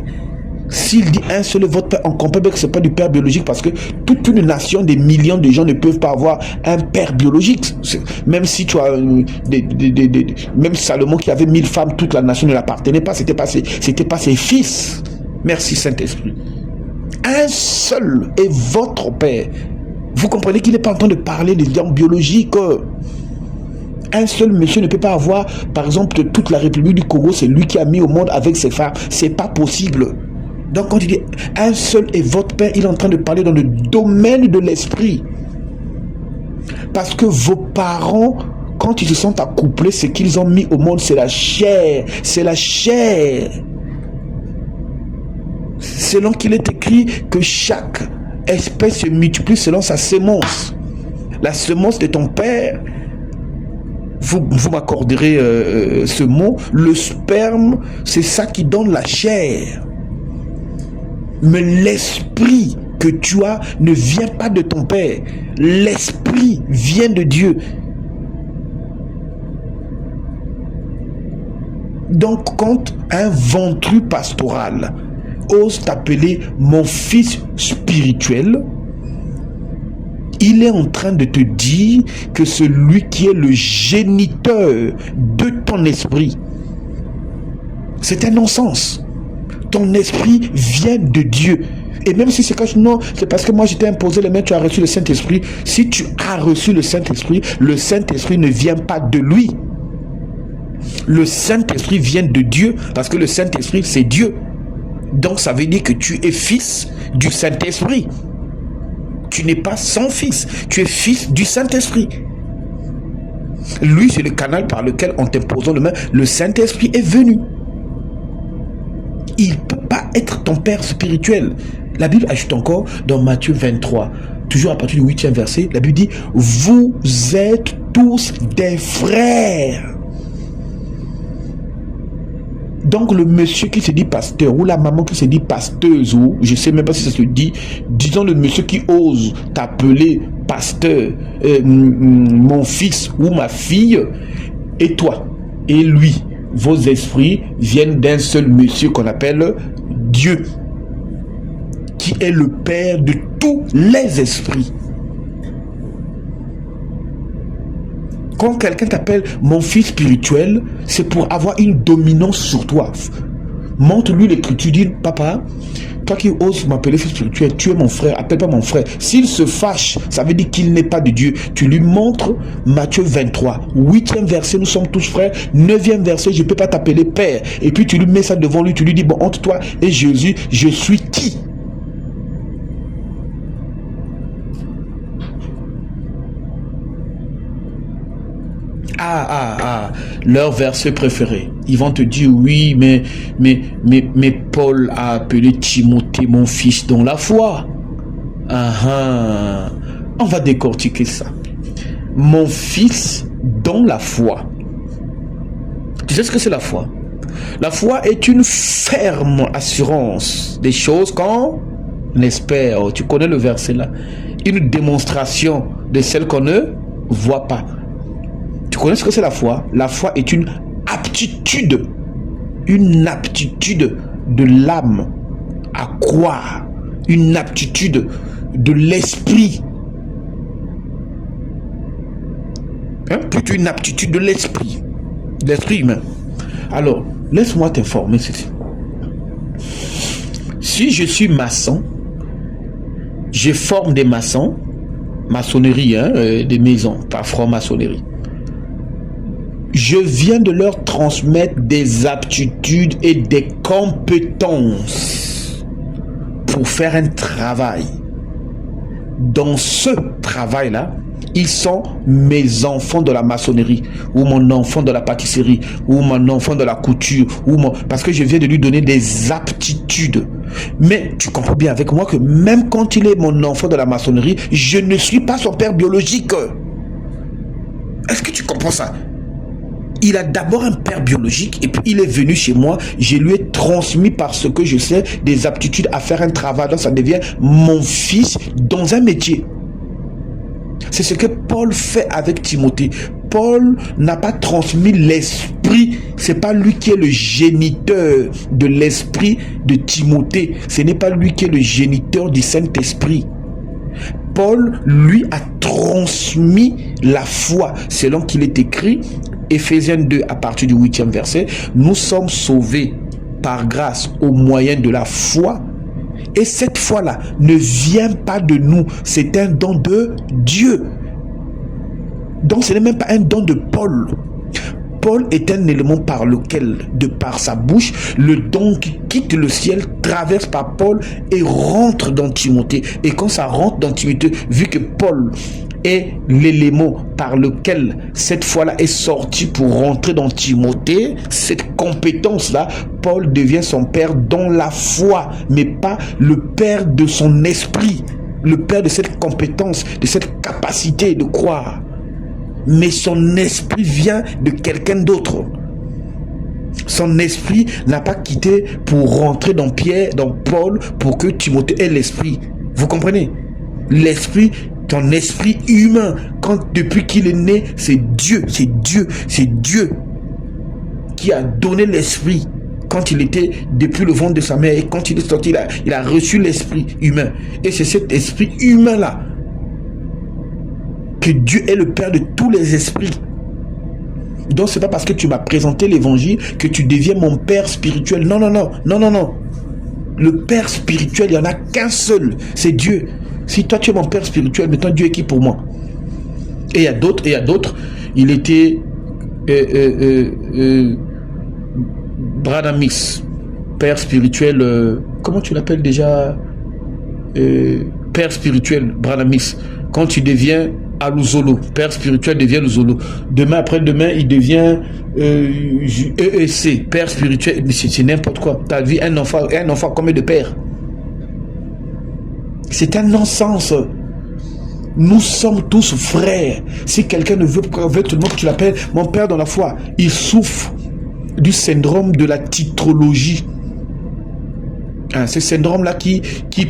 S'il dit un seul est votre père, on comprend bien que ce n'est pas du père biologique parce que toute une nation, des millions de gens ne peuvent pas avoir un père biologique. Même si tu as même Salomon qui avait 1000 femmes, toute la nation ne l'appartenait pas, c'était pas ses fils. Merci Saint-Esprit. Un seul est votre père. Vous comprenez qu'il n'est pas en train de parler des gens biologiques. Un seul monsieur ne peut pas avoir, par exemple, toute la République du Congo, c'est lui qui a mis au monde avec ses femmes. C'est pas possible. Donc quand il dit un seul est votre père, il est en train de parler dans le domaine de l'esprit. Parce que vos parents, quand ils se sont accouplés, ce qu'ils ont mis au monde, c'est la chair. C'est la chair. Selon qu'il est écrit que chaque espèce se multiplie selon sa semence. La semence de ton père, vous m'accorderez ce mot, le sperme, c'est ça qui donne la chair. Mais l'esprit que tu as ne vient pas de ton père. L'esprit vient de Dieu. Donc quand un ventru pastoral ose t'appeler mon fils spirituel, il est en train de te dire que celui qui est le géniteur de ton esprit, c'est un non-sens. Ton esprit vient de Dieu. Et même si c'est quand non, c'est parce que moi j'étais imposé les mains, tu as reçu le Saint-Esprit. Si tu as reçu le Saint-Esprit ne vient pas de lui. Le Saint-Esprit vient de Dieu parce que le Saint-Esprit c'est Dieu. Donc ça veut dire que tu es fils du Saint-Esprit. Tu n'es pas son fils, tu es fils du Saint-Esprit. Lui, c'est le canal par lequel, en t'imposant les mains, le Saint-Esprit est venu. Il ne peut pas être ton père spirituel. La Bible ajoute encore dans Matthieu 23, toujours à partir du 8e verset, la Bible dit « Vous êtes tous des frères ». Donc le monsieur qui se dit pasteur ou la maman qui se dit pasteuse ou je sais même pas si ça se dit, disons le monsieur qui ose t'appeler pasteur, mon fils ou ma fille, et toi et lui, vos esprits viennent d'un seul monsieur qu'on appelle Dieu, qui est le père de tous les esprits. Quand quelqu'un t'appelle mon fils spirituel, c'est pour avoir une dominance sur toi. Montre-lui l'écriture, dis papa, toi qui oses m'appeler fils spirituel, tu es mon frère, appelle pas mon frère. S'il se fâche, ça veut dire qu'il n'est pas de Dieu. Tu lui montres Matthieu 23, 8e verset, nous sommes tous frères, 9e verset, je ne peux pas t'appeler père. Et puis tu lui mets ça devant lui, tu lui dis, bon, entre toi et Jésus, je suis qui? leur verset préféré. Ils vont te dire, oui, mais Paul a appelé Timothée mon fils dans la foi. On va décortiquer ça. Mon fils dans la foi. Tu sais ce que c'est la foi? La foi est une ferme assurance des choses qu'on espère. Tu connais le verset là. Une démonstration de celles qu'on ne voit pas. Tu connais ce que c'est la foi? La foi est une aptitude de l'âme à croire, une aptitude de l'esprit. Plutôt une aptitude de l'esprit humain. Alors, laisse-moi t'informer ceci. Si je suis maçon, je forme des maçons, maçonnerie, des maisons, pas franc-maçonnerie. Je viens de leur transmettre des aptitudes et des compétences pour faire un travail. Dans ce travail-là, ils sont mes enfants de la maçonnerie, ou mon enfant de la pâtisserie, ou mon enfant de la couture, parce que je viens de lui donner des aptitudes. Mais tu comprends bien avec moi que même quand il est mon enfant de la maçonnerie, je ne suis pas son père biologique. Est-ce que tu comprends ça? Il a d'abord un père biologique et puis il est venu chez moi. Je lui ai transmis parce que je sais des aptitudes à faire un travail. Donc ça devient mon fils dans un métier. C'est ce que Paul fait avec Timothée. Paul n'a pas transmis l'esprit. C'est pas lui qui est le géniteur de l'esprit de Timothée. Ce n'est pas lui qui est le géniteur du Saint-Esprit. Paul, lui, a transmis la foi, selon qu'il est écrit, Éphésiens 2, à partir du 8e verset, nous sommes sauvés par grâce au moyen de la foi. Et cette foi-là ne vient pas de nous, c'est un don de Dieu. Donc ce n'est même pas un don de Paul. Paul est un élément par lequel, de par sa bouche, le don qui quitte le ciel traverse par Paul et rentre dans Timothée. Et quand ça rentre dans Timothée, vu que Paul est l'élément par lequel cette foi-là est sortie pour rentrer dans Timothée, cette compétence-là, Paul devient son père dans la foi, mais pas le père de son esprit, le père de cette compétence, de cette capacité de croire. Mais son esprit vient de quelqu'un d'autre. Son esprit n'a pas quitté pour rentrer dans Pierre, dans Paul, pour que Timothée ait l'esprit. Vous comprenez? L'esprit, ton esprit humain, depuis qu'il est né, c'est Dieu qui a donné l'esprit. Quand il était depuis le ventre de sa mère et quand il est sorti, il a reçu l'esprit humain. Et c'est cet esprit humain-là que Dieu est le Père de tous les esprits. Donc c'est pas parce que tu m'as présenté l'évangile que tu deviens mon père spirituel. Non. Le père spirituel, il n'y en a qu'un seul, c'est Dieu. Si toi tu es mon père spirituel, maintenant Dieu est qui pour moi? Et il y a d'autres. Il était Bradamis, père spirituel, comment tu l'appelles déjà? Père spirituel, Bradamis. Quand tu deviens Aluzolo, père spirituel devient Aluzolo. Demain, après-demain, il devient EEC, père spirituel. C'est n'importe quoi. Tu as vu un enfant combien de pères? C'est un non-sens. Nous sommes tous frères. Si quelqu'un ne veut tout le monde que tu l'appelles mon père dans la foi, il souffre du syndrome de la titrologie. Ce syndrome-là qui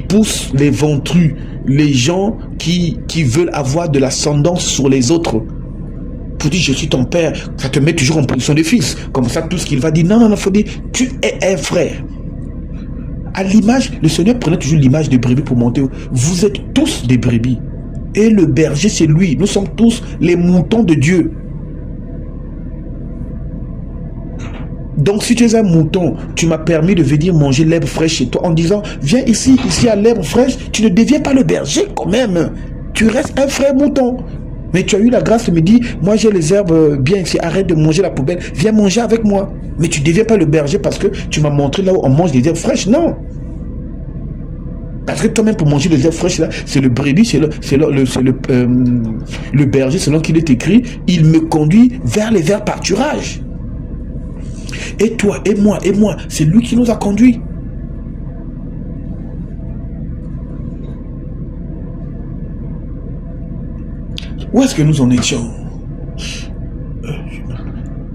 pousse les ventrus, les gens qui veulent avoir de l'ascendance sur les autres. Pour dire je suis ton père, ça te met toujours en position de fils. Comme ça, tout ce qu'il va dire, non, faut dire tu es un frère. À l'image, le Seigneur prenait toujours l'image des brebis pour monter. Vous êtes tous des brebis. Et le berger, c'est lui. Nous sommes tous les moutons de Dieu. Donc si tu es un mouton, tu m'as permis de venir manger l'herbe fraîche chez toi en disant viens ici à l'herbe fraîche, tu ne deviens pas le berger quand même. Tu restes un frère mouton. Mais tu as eu la grâce de me dire moi j'ai les herbes bien ici, arrête de manger la poubelle, viens manger avec moi. Mais tu ne deviens pas le berger parce que tu m'as montré là où on mange des herbes fraîches. Non. Parce que toi-même, pour manger les herbes fraîches, là, c'est le brebis, c'est le berger, selon qu'il est écrit, il me conduit vers les verts pâturages. Et toi, et moi, c'est lui qui nous a conduits. Où est-ce que nous en étions?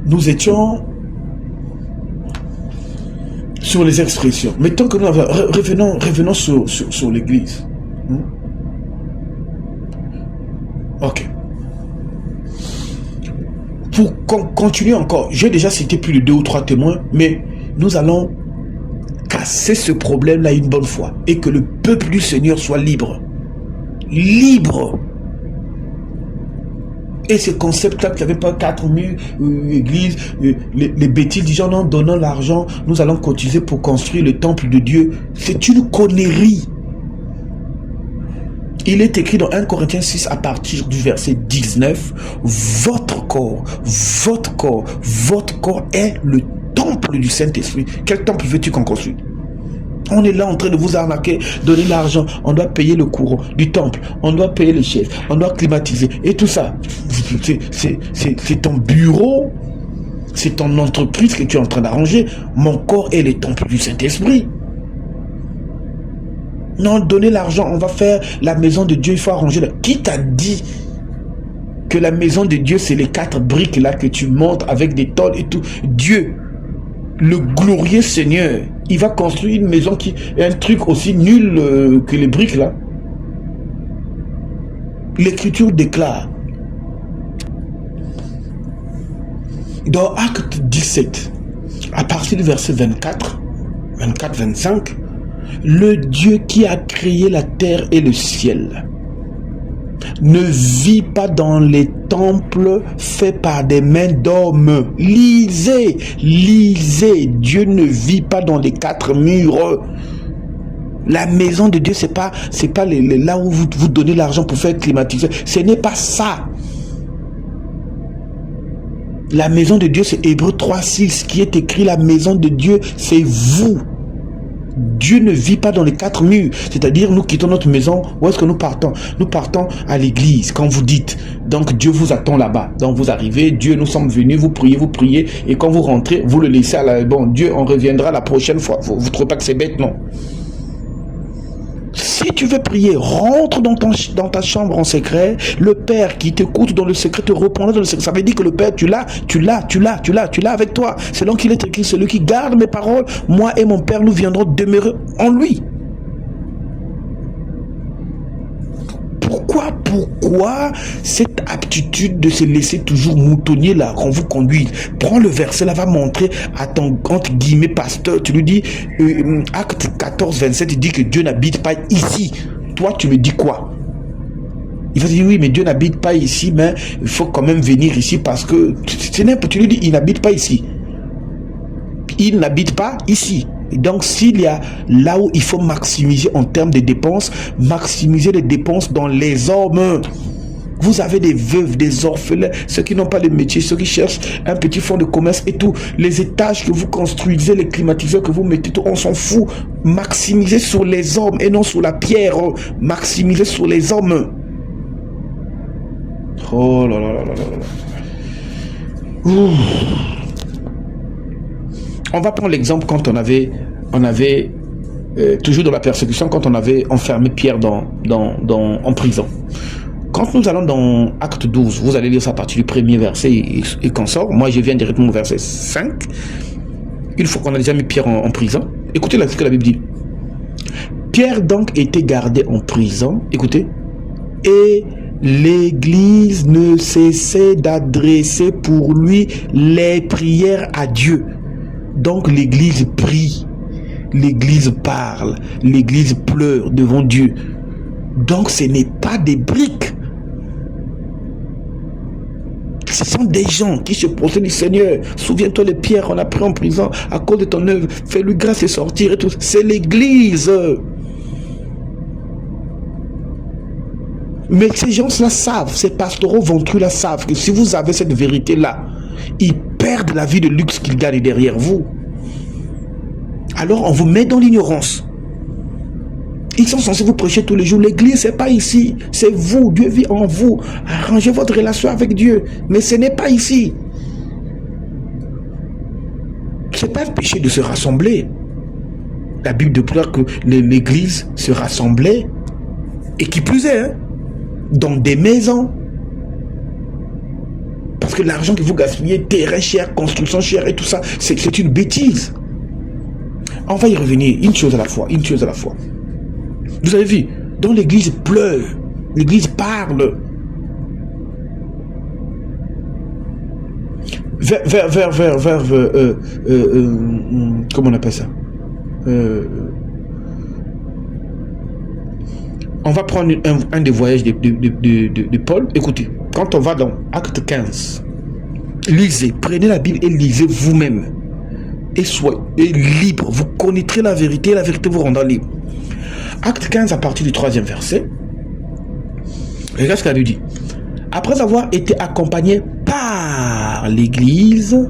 Nous étions sur les expressions. Mais tant que nous avons... Revenons sur l'église. Ok. Pour continuer encore, j'ai déjà cité plus de 2 ou 3 témoins, mais nous allons casser ce problème-là une bonne fois et que le peuple du Seigneur soit libre. Libre. Et ce concept-là, qu'il n'y avait pas 4 murs, églises, les bêtises, disant en donnant l'argent, nous allons cotiser pour construire le temple de Dieu. C'est une connerie. Il est écrit dans 1 Corinthiens 6 à partir du verset 19, votre corps est le temple du Saint-Esprit. Quel temple veux-tu qu'on construise? On est là en train de vous arnaquer, donner l'argent, on doit payer le courant du temple, on doit payer les chefs, on doit climatiser et tout ça. C'est ton bureau, c'est ton entreprise que tu es en train d'arranger. Mon corps est le temple du Saint-Esprit. Non, donnez l'argent, on va faire la maison de Dieu, il faut arranger. Qui t'a dit que la maison de Dieu, c'est les 4 briques là que tu montes avec des tôles et tout? Dieu, le glorieux Seigneur, il va construire une maison qui est un truc aussi nul que les briques là. L'Écriture déclare dans Acte 17, à partir du verset 24-25, le Dieu qui a créé la terre et le ciel ne vit pas dans les temples faits par des mains d'hommes. Lisez, Dieu ne vit pas dans les 4 murs. La maison de Dieu, c'est pas là où vous donnez l'argent pour faire climatiser. Ce n'est pas ça. La maison de Dieu, c'est Hébreux 3:6 qui est écrit. La maison de Dieu, c'est vous. Dieu ne vit pas dans les 4 murs. C'est-à-dire, nous quittons notre maison. Où est-ce que nous partons? Nous partons à l'église. Quand vous dites, donc Dieu vous attend là-bas. Donc vous arrivez, Dieu, nous sommes venus, vous priez. Et quand vous rentrez, vous le laissez à la... Bon, Dieu, on reviendra la prochaine fois. Vous ne trouvez pas que c'est bête? Non. Si tu veux prier, rentre dans ta chambre en secret. Le Père qui t'écoute dans le secret te reprendra dans le secret. Ça veut dire que le Père, tu l'as avec toi. Selon qu'il est écrit, celui qui garde mes paroles, moi et mon Père, nous viendrons demeurer en lui. Pourquoi cette aptitude de se laisser toujours moutonner là, qu'on vous conduise? Prends le verset là, va montrer à ton, entre guillemets, pasteur, tu lui dis, Acte 14-27, il dit que Dieu n'habite pas ici. Toi, tu me dis quoi? Il va dire, oui, mais Dieu n'habite pas ici, mais il faut quand même venir ici parce que, tu lui dis, il n'habite pas ici. Il n'habite pas ici. Et donc, s'il y a là où il faut maximiser en termes de dépenses, maximiser les dépenses dans les hommes. Vous avez des veuves, des orphelins, ceux qui n'ont pas de métier, ceux qui cherchent un petit fonds de commerce et tout. Les étages que vous construisez, les climatiseurs que vous mettez, tout, on s'en fout. Maximisez sur les hommes et non sur la pierre. Maximisez sur les hommes. Oh là là là là là là. Ouh. On va prendre l'exemple quand on avait toujours dans la persécution, quand on avait enfermé Pierre en prison. Quand nous allons dans Acte 12, vous allez lire ça à partir du premier verset et qu'on sort. Moi, je viens directement au verset 5. Une fois qu'on a déjà mis Pierre en prison, écoutez ce que la Bible dit. Pierre donc était gardé en prison, écoutez, et l'Église ne cessait d'adresser pour lui les prières à Dieu. Donc l'Église prie, l'Église parle, l'Église pleure devant Dieu. Donc ce n'est pas des briques. Ce sont des gens qui se procèdent du Seigneur. Souviens-toi les pierres qu'on a pris en prison à cause de ton œuvre. Fais-lui grâce et sortir et tout. C'est l'Église. Mais ces gens-là savent, ces pastoraux ventrus là savent que si vous avez cette vérité-là, ils perdent la vie de luxe qu'ils gagnent derrière vous. Alors on vous met dans l'ignorance. Ils sont censés vous prêcher tous les jours. L'église, c'est pas ici. C'est vous. Dieu vit en vous. Arrangez votre relation avec Dieu. Mais ce n'est pas ici. C'est pas un péché de se rassembler. La Bible déclare que l'église se rassemblait. Et qui plus est, hein, dans des maisons. Parce que l'argent que vous gaspillez, terrain cher, construction chère et tout ça, c'est une bêtise. On va y revenir, une chose à la fois, une chose à la fois. Vous avez vu, dans l'église pleure, l'église parle. Comment on appelle ça? On va prendre un des voyages de Paul. Écoutez, quand on va dans Acte 15, lisez, prenez la Bible et lisez vous-même. Et soyez libre. Vous connaîtrez la vérité vous rendra libre. Acte 15 à partir du 3e verset. Regarde ce qu'elle dit. Après avoir été accompagné par l'église,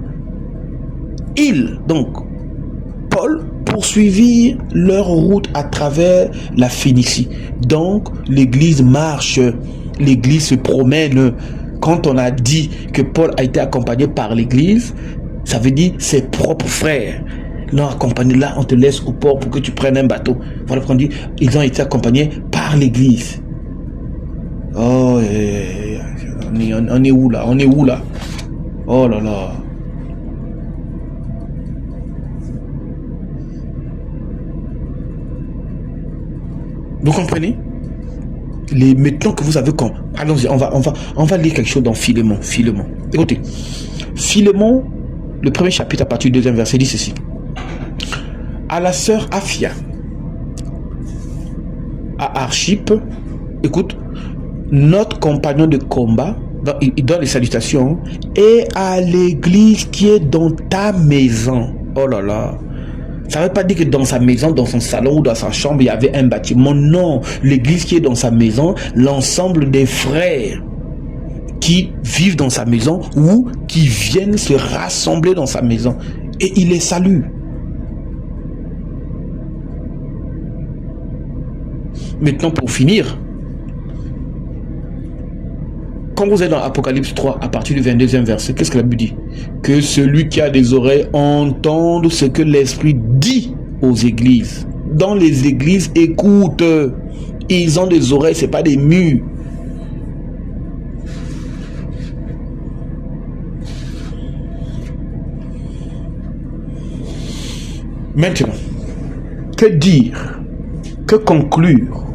Paul, poursuivit leur route à travers la Phénicie. Donc, l'église marche, l'église se promène. Quand on a dit que Paul a été accompagné par l'église, ça veut dire ses propres frères l'ont accompagné. Là, on te laisse au port pour que tu prennes un bateau. Voilà pourquoi on dit, ils ont été accompagnés par l'église. Oh, on est où là? On est où là? Oh là là. Vous comprenez? Maintenant que vous avez comme... Allons-y, on va lire quelque chose dans Philémon. Écoutez, Philémon, le premier chapitre à partir du 2e verset dit ceci. À la sœur Aphia, à Archippe, écoute, notre compagnon de combat, il donne les salutations, et à l'église qui est dans ta maison. Oh là là. Ça ne veut pas dire que dans sa maison, dans son salon ou dans sa chambre, il y avait un bâtiment. Non, l'église qui est dans sa maison, l'ensemble des frères qui vivent dans sa maison ou qui viennent se rassembler dans sa maison. Et il les salue. Maintenant, pour finir, quand vous êtes dans Apocalypse 3, à partir du 22e verset, qu'est-ce que la Bible dit? Que celui qui a des oreilles entende ce que l'Esprit dit aux églises. Dans les églises, écoute. Ils ont des oreilles, ce n'est pas des murs. Maintenant, que dire? Que conclure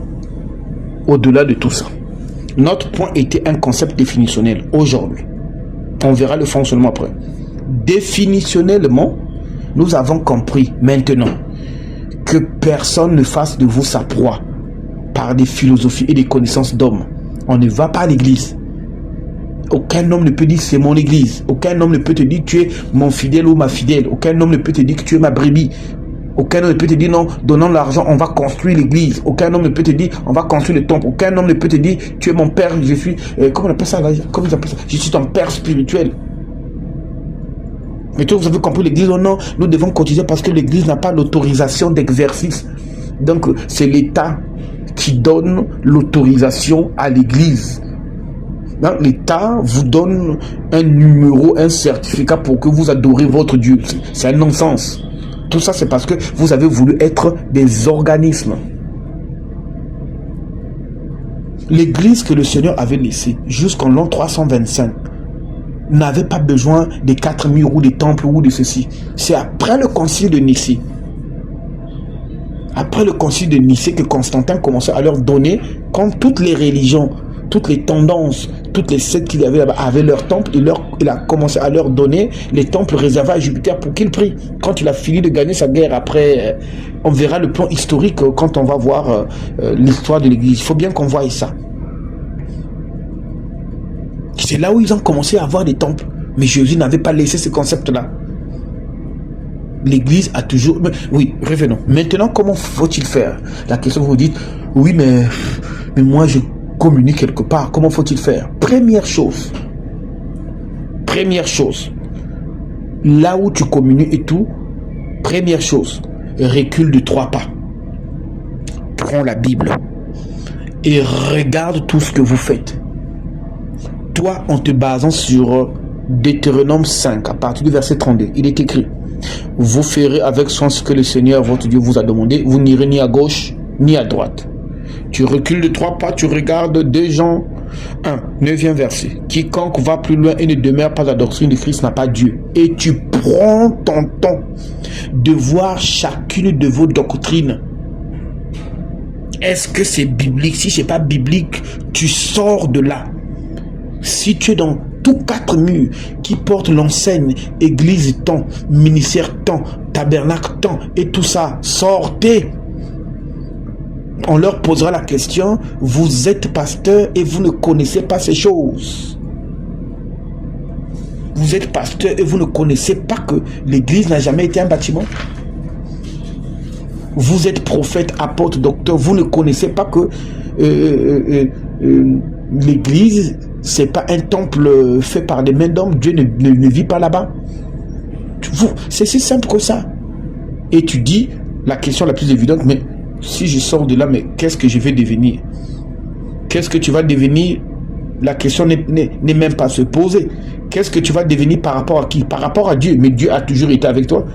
au-delà de tout ça? Notre point était un concept définitionnel aujourd'hui. On verra le fonctionnement après. Définitionnellement, nous avons compris maintenant que personne ne fasse de vous sa proie par des philosophies et des connaissances d'hommes. On ne va pas à l'église. Aucun homme ne peut dire c'est mon église. Aucun homme ne peut te dire tu es mon fidèle ou ma fidèle. Aucun homme ne peut te dire que tu es ma brebis. Aucun homme ne peut te dire non, donnons l'argent, on va construire l'église. Aucun homme ne peut te dire on va construire le temple. Aucun homme ne peut te dire tu es mon père, je suis, comment on appelle ça là? Comment ils appellent ça? Je suis ton père spirituel. Mais toi, vous avez compris l'église, oh non, nous devons cotiser parce que l'église n'a pas l'autorisation d'exercice. Donc, c'est l'État qui donne l'autorisation à l'église. L'État vous donne un numéro, un certificat pour que vous adorez votre Dieu. C'est un non-sens. Tout ça, c'est parce que vous avez voulu être des organismes. L'église que le Seigneur avait laissée jusqu'en l'an 325 n'avait pas besoin des 4 murs ou des temples ou de ceci. C'est après le concile de Nicée. Après le concile de Nicée que Constantin commençait à leur donner, comme toutes les religions, toutes les tendances, toutes les sectes qu'il y avait là-bas avaient leur temple, il a commencé à leur donner les temples réservés à Jupiter pour qu'ils prient. Quand il a fini de gagner sa guerre, après, on verra le plan historique quand on va voir l'histoire de l'église. Il faut bien qu'on voie ça. C'est là où ils ont commencé à avoir des temples. Mais Jésus n'avait pas laissé ce concept-là. L'église a toujours... Oui, revenons. Maintenant, comment faut-il faire? La question vous dites, oui, mais moi je communique quelque part. Comment faut-il faire? Première chose, là où tu communiques et tout, première chose, recule de 3 pas. prends la Bible et regarde tout ce que vous faites. Toi, en te basant sur Deutéronome 5, à partir du verset 32, il est écrit: vous ferez avec soin ce que le Seigneur votre Dieu vous a demandé, vous n'irez ni à gauche ni à droite. Tu recules de 3 pas, tu regardes 2 Jean 1, 9e verset. Quiconque va plus loin et ne demeure pas à la doctrine de Christ n'a pas Dieu. Et tu prends ton temps de voir chacune de vos doctrines. Est-ce que c'est biblique? Si ce n'est pas biblique, tu sors de là. Si tu es dans tous 4 murs qui portent l'enseigne église temps, ministère temps, tabernacle temps et tout ça, sortez. On leur posera la question: vous êtes pasteur et vous ne connaissez pas ces choses. Vous êtes pasteur et vous ne connaissez pas que l'église n'a jamais été un bâtiment. Vous êtes prophète, apôtre, docteur, vous ne connaissez pas que l'église, c'est pas un temple fait par des mains d'hommes. Dieu ne vit pas là-bas. C'est si simple que ça. Et tu dis la question la plus évidente: mais si je sors de là, mais qu'est-ce que je vais devenir? Qu'est-ce que tu vas devenir? La question n'est même pas se poser. Qu'est-ce que tu vas devenir par rapport à qui? Par rapport à Dieu. Mais Dieu a toujours été avec toi.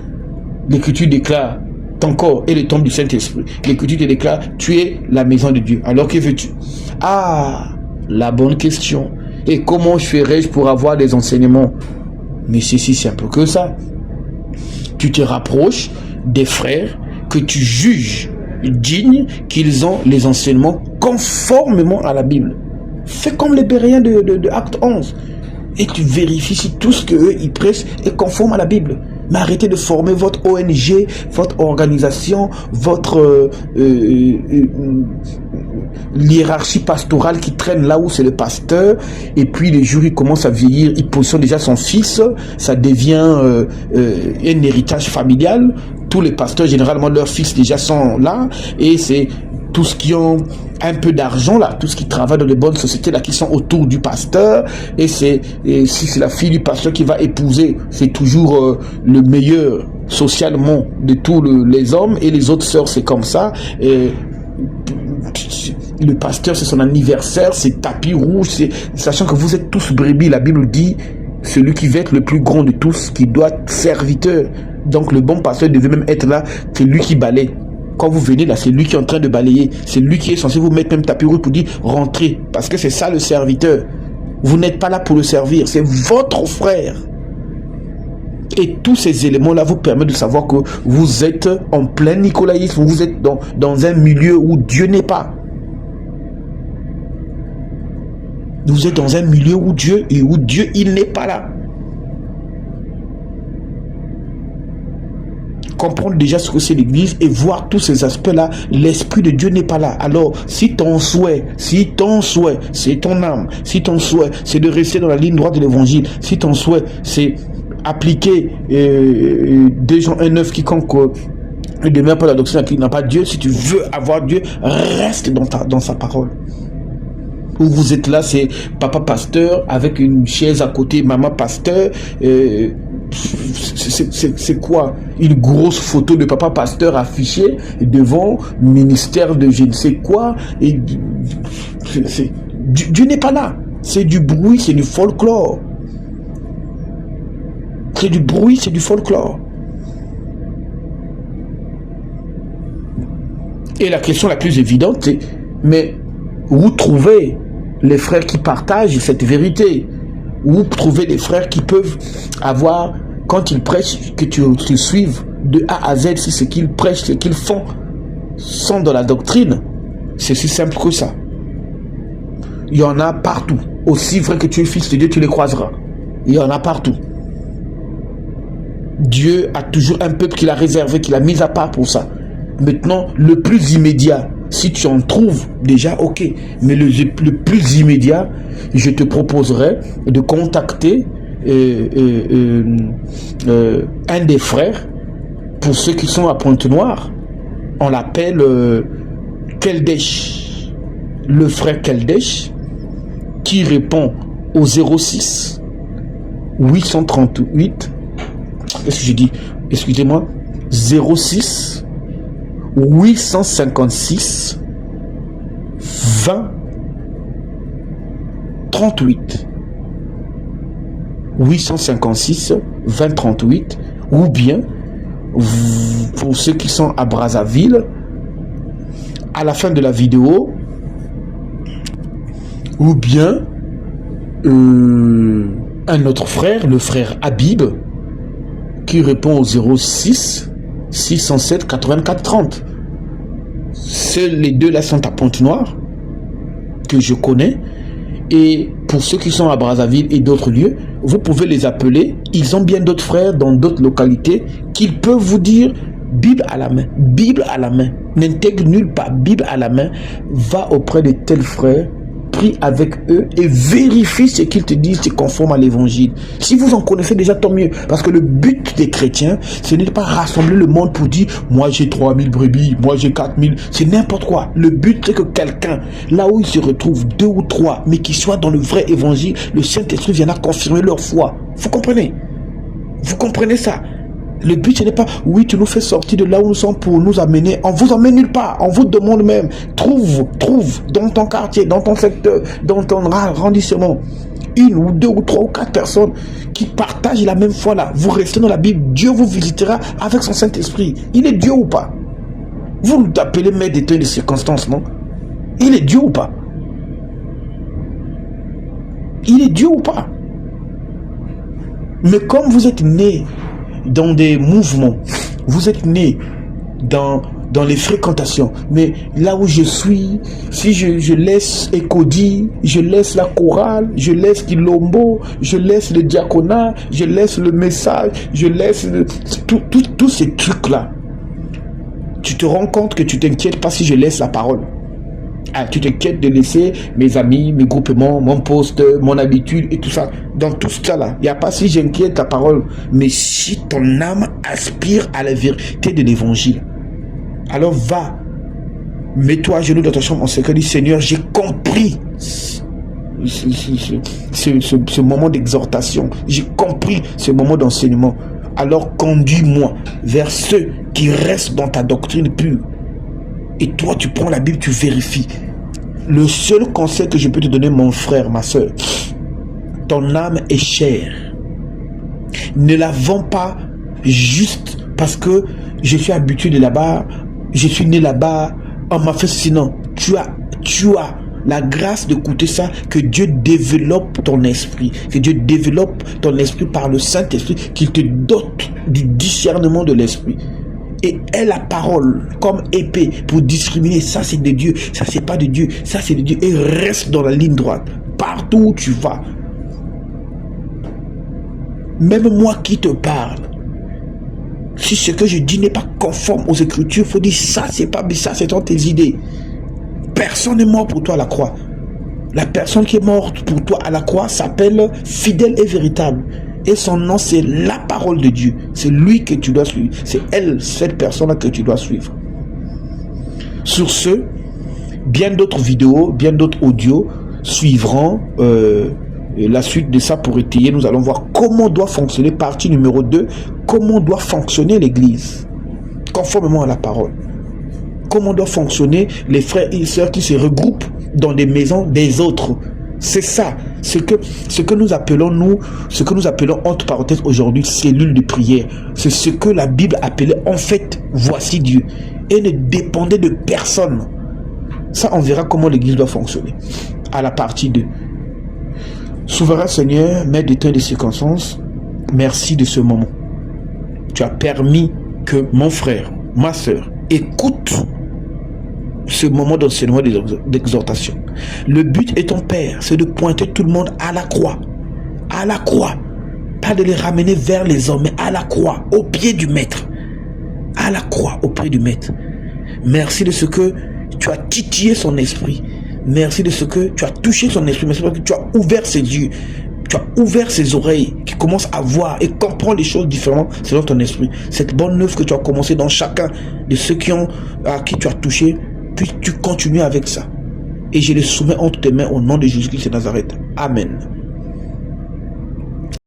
L'Écriture déclare: ton corps est le temple du Saint-Esprit. L'Écriture te déclare: tu es la maison de Dieu. Alors que veux-tu? Ah, la bonne question. Et comment ferais-je pour avoir des enseignements? Mais c'est si simple que ça. Tu te rapproches des frères que tu juges dignes qu'ils ont les enseignements conformément à la Bible. Fais comme les Béréens de Acte 11. Et tu vérifies si tout ce qu'eux ils prêchent est conforme à la Bible. Mais arrêtez de former votre ONG, votre organisation, votre hiérarchie pastorale qui traîne là où c'est le pasteur. Et puis les jours, il commence à vieillir, il positionne déjà son fils. Ça devient un héritage familial. Tous les pasteurs, généralement, leurs fils déjà sont là. Et c'est tous ceux qui ont un peu d'argent là, tous ceux qui travaillent dans les bonnes sociétés là, qui sont autour du pasteur. Et si c'est la fille du pasteur qui va épouser, c'est toujours le meilleur socialement de tous les hommes. Et les autres sœurs, c'est comme ça. Et le pasteur, c'est son anniversaire, c'est tapis rouge, sachant que vous êtes tous brebis. La Bible dit: celui qui veut être le plus grand de tous, qui doit être serviteur. Donc le bon pasteur devait même être là, c'est lui qui balaye. Quand vous venez là, c'est lui qui est en train de balayer. C'est lui qui est censé vous mettre même tapis rouge pour dire rentrez. Parce que c'est ça le serviteur. Vous n'êtes pas là pour le servir, c'est votre frère. Et tous ces éléments-là vous permettent de savoir que vous êtes en plein nicolaïsme, vous êtes dans un milieu où Dieu n'est pas. Vous êtes dans un milieu où Dieu il n'est pas là. Comprendre déjà ce que c'est l'église et voir tous ces aspects-là, l'Esprit de Dieu n'est pas là. Alors, si ton souhait, c'est ton âme, si ton souhait, c'est de rester dans la ligne droite de l'évangile, si ton souhait, c'est appliquer 2 Jean 1,9, quiconque ne demeure pas la doctrine qui n'a pas Dieu, si tu veux avoir Dieu, reste dans sa parole. Où vous êtes là, c'est papa pasteur avec une chaise à côté, maman pasteur. C'est quoi? Une grosse photo de papa pasteur affichée devant ministère de je ne sais quoi. Et Dieu n'est pas là. C'est du bruit, c'est du folklore. C'est du bruit, c'est du folklore. Et la question la plus évidente, c'est: mais où trouver les frères qui partagent cette vérité? Où trouver des frères qui peuvent avoir, quand ils prêchent, que tu suives de A à Z, si ce qu'ils prêchent, ce qu'ils font sont dans la doctrine? C'est si simple que ça. Il y en a partout. Aussi vrai que tu es fils de Dieu, tu les croiseras. Il y en a partout. Dieu a toujours un peuple qu'il a réservé, qu'il a mis à part pour ça. Maintenant, le plus immédiat, si tu en trouves déjà, ok. Mais le plus immédiat, je te proposerai de contacter un des frères. Pour ceux qui sont à Pointe-Noire, on l'appelle Keldesh. Le frère Keldesh, qui répond au 06 838. Qu'est-ce que je dis? Excusez-moi. 06 856 20 38. 856 20 38. Ou bien, pour ceux qui sont à Brazzaville, à la fin de la vidéo, ou bien un autre frère, le frère Habib, qui répond au 06 607 84 30. Les deux là sont à Pointe-Noire, que je connais. Et pour ceux qui sont à Brazzaville et d'autres lieux, vous pouvez les appeler. Ils ont bien d'autres frères dans d'autres localités qu'ils peuvent vous dire Bible à la main. Bible à la main. N'intègre nulle part. Bible à la main. Va auprès de tels frères. Prie avec eux et vérifie ce qu'ils te disent, c'est conforme à l'évangile. Si vous en connaissez déjà, tant mieux. Parce que le but des chrétiens, ce n'est pas rassembler le monde pour dire moi j'ai 3000 brebis, moi j'ai 4000. C'est n'importe quoi. Le but, c'est que quelqu'un, là où il se retrouve, 2 ou 3, mais qui soit dans le vrai évangile, le Saint-Esprit viendra confirmer leur foi. Vous comprenez? Vous comprenez ça? Le but, ce n'est pas, oui, tu nous fais sortir de là où nous sommes pour nous amener. On vous emmène nulle part. On vous demande même. Trouve dans ton quartier, dans ton secteur, dans ton arrondissement, 1 ou 2 ou 3 ou 4 personnes qui partagent la même foi là. Vous restez dans la Bible. Dieu vous visitera avec son Saint-Esprit. Il est Dieu ou pas? Vous l'appelez maître des temps et des circonstances, non? Il est Dieu ou pas? Il est Dieu ou pas? Mais comme vous êtes né dans des mouvements, vous êtes né dans les fréquentations, mais là où je suis, si je laisse Écodie, je laisse la chorale, je laisse Quilombo, je laisse le diaconat, je laisse le message, je laisse tous ces trucs là, tu te rends compte que tu t'inquiètes pas si je laisse la parole. Ah, tu t'inquiètes de laisser mes amis, mes groupements, mon poste, mon habitude et tout ça. Dans tout ça là, il n'y a pas si j'inquiète ta parole. Mais si ton âme aspire à la vérité de l'évangile, alors va, mets-toi à genoux dans ta chambre en secret, dis Seigneur, j'ai compris ce moment d'exhortation. J'ai compris ce moment d'enseignement. Alors conduis-moi vers ceux qui restent dans ta doctrine pure. Et toi, tu prends la Bible, tu vérifies. Le seul conseil que je peux te donner, mon frère, ma soeur, ton âme est chère. Ne la vends pas juste parce que je suis habitué de là-bas, je suis né là-bas, on m'a fait ceci. Non, tu as la grâce d'écouter ça, que Dieu développe ton esprit, que Dieu développe ton esprit par le Saint-Esprit, qu'il te dote du discernement de l'esprit. Et est la parole comme épée pour discriminer, ça c'est de Dieu, ça c'est pas de Dieu, ça c'est de Dieu, et reste dans la ligne droite partout où tu vas. Même moi qui te parle, si ce que je dis n'est pas conforme aux Écritures, il faut dire ça c'est pas, mais ça c'est dans tes idées. Personne n'est mort pour toi à la croix. La personne qui est morte pour toi à la croix s'appelle fidèle et véritable. Et son nom, c'est la parole de Dieu. C'est lui que tu dois suivre. C'est elle, cette personne-là que tu dois suivre. Sur ce, bien d'autres vidéos, bien d'autres audios suivront la suite de ça pour étayer. Nous allons voir comment doit fonctionner, partie numéro 2, comment doit fonctionner l'Église, conformément à la parole. Comment doivent fonctionner les frères et sœurs qui se regroupent dans des maisons des autres. C'est ça, ce que nous appelons entre parenthèses aujourd'hui cellule de prière. C'est ce que la Bible appelait en fait voici Dieu, et ne dépendait de personne. Ça, on verra comment l'Église doit fonctionner à la partie 2. Souverain Seigneur, maître des temps et des circonstances, merci de ce moment. Tu as permis que mon frère, ma sœur, écoute ce moment d'enseignement, d'exhortation. Le but étant, Père, c'est de pointer tout le monde à la croix. À la croix. Pas de les ramener vers les hommes, mais à la croix, au pied du Maître. À la croix, au pied du Maître. Merci de ce que tu as titillé son esprit. Merci de ce que tu as touché son esprit. Merci de ce que tu as ouvert ses yeux. Tu as ouvert ses oreilles, qui commencent à voir et comprendre les choses différemment selon ton esprit. Cette bonne œuvre que tu as commencé dans chacun de ceux à qui tu as touché, puis tu continues avec ça. Et je les soumets entre tes mains au nom de Jésus-Christ de Nazareth. Amen.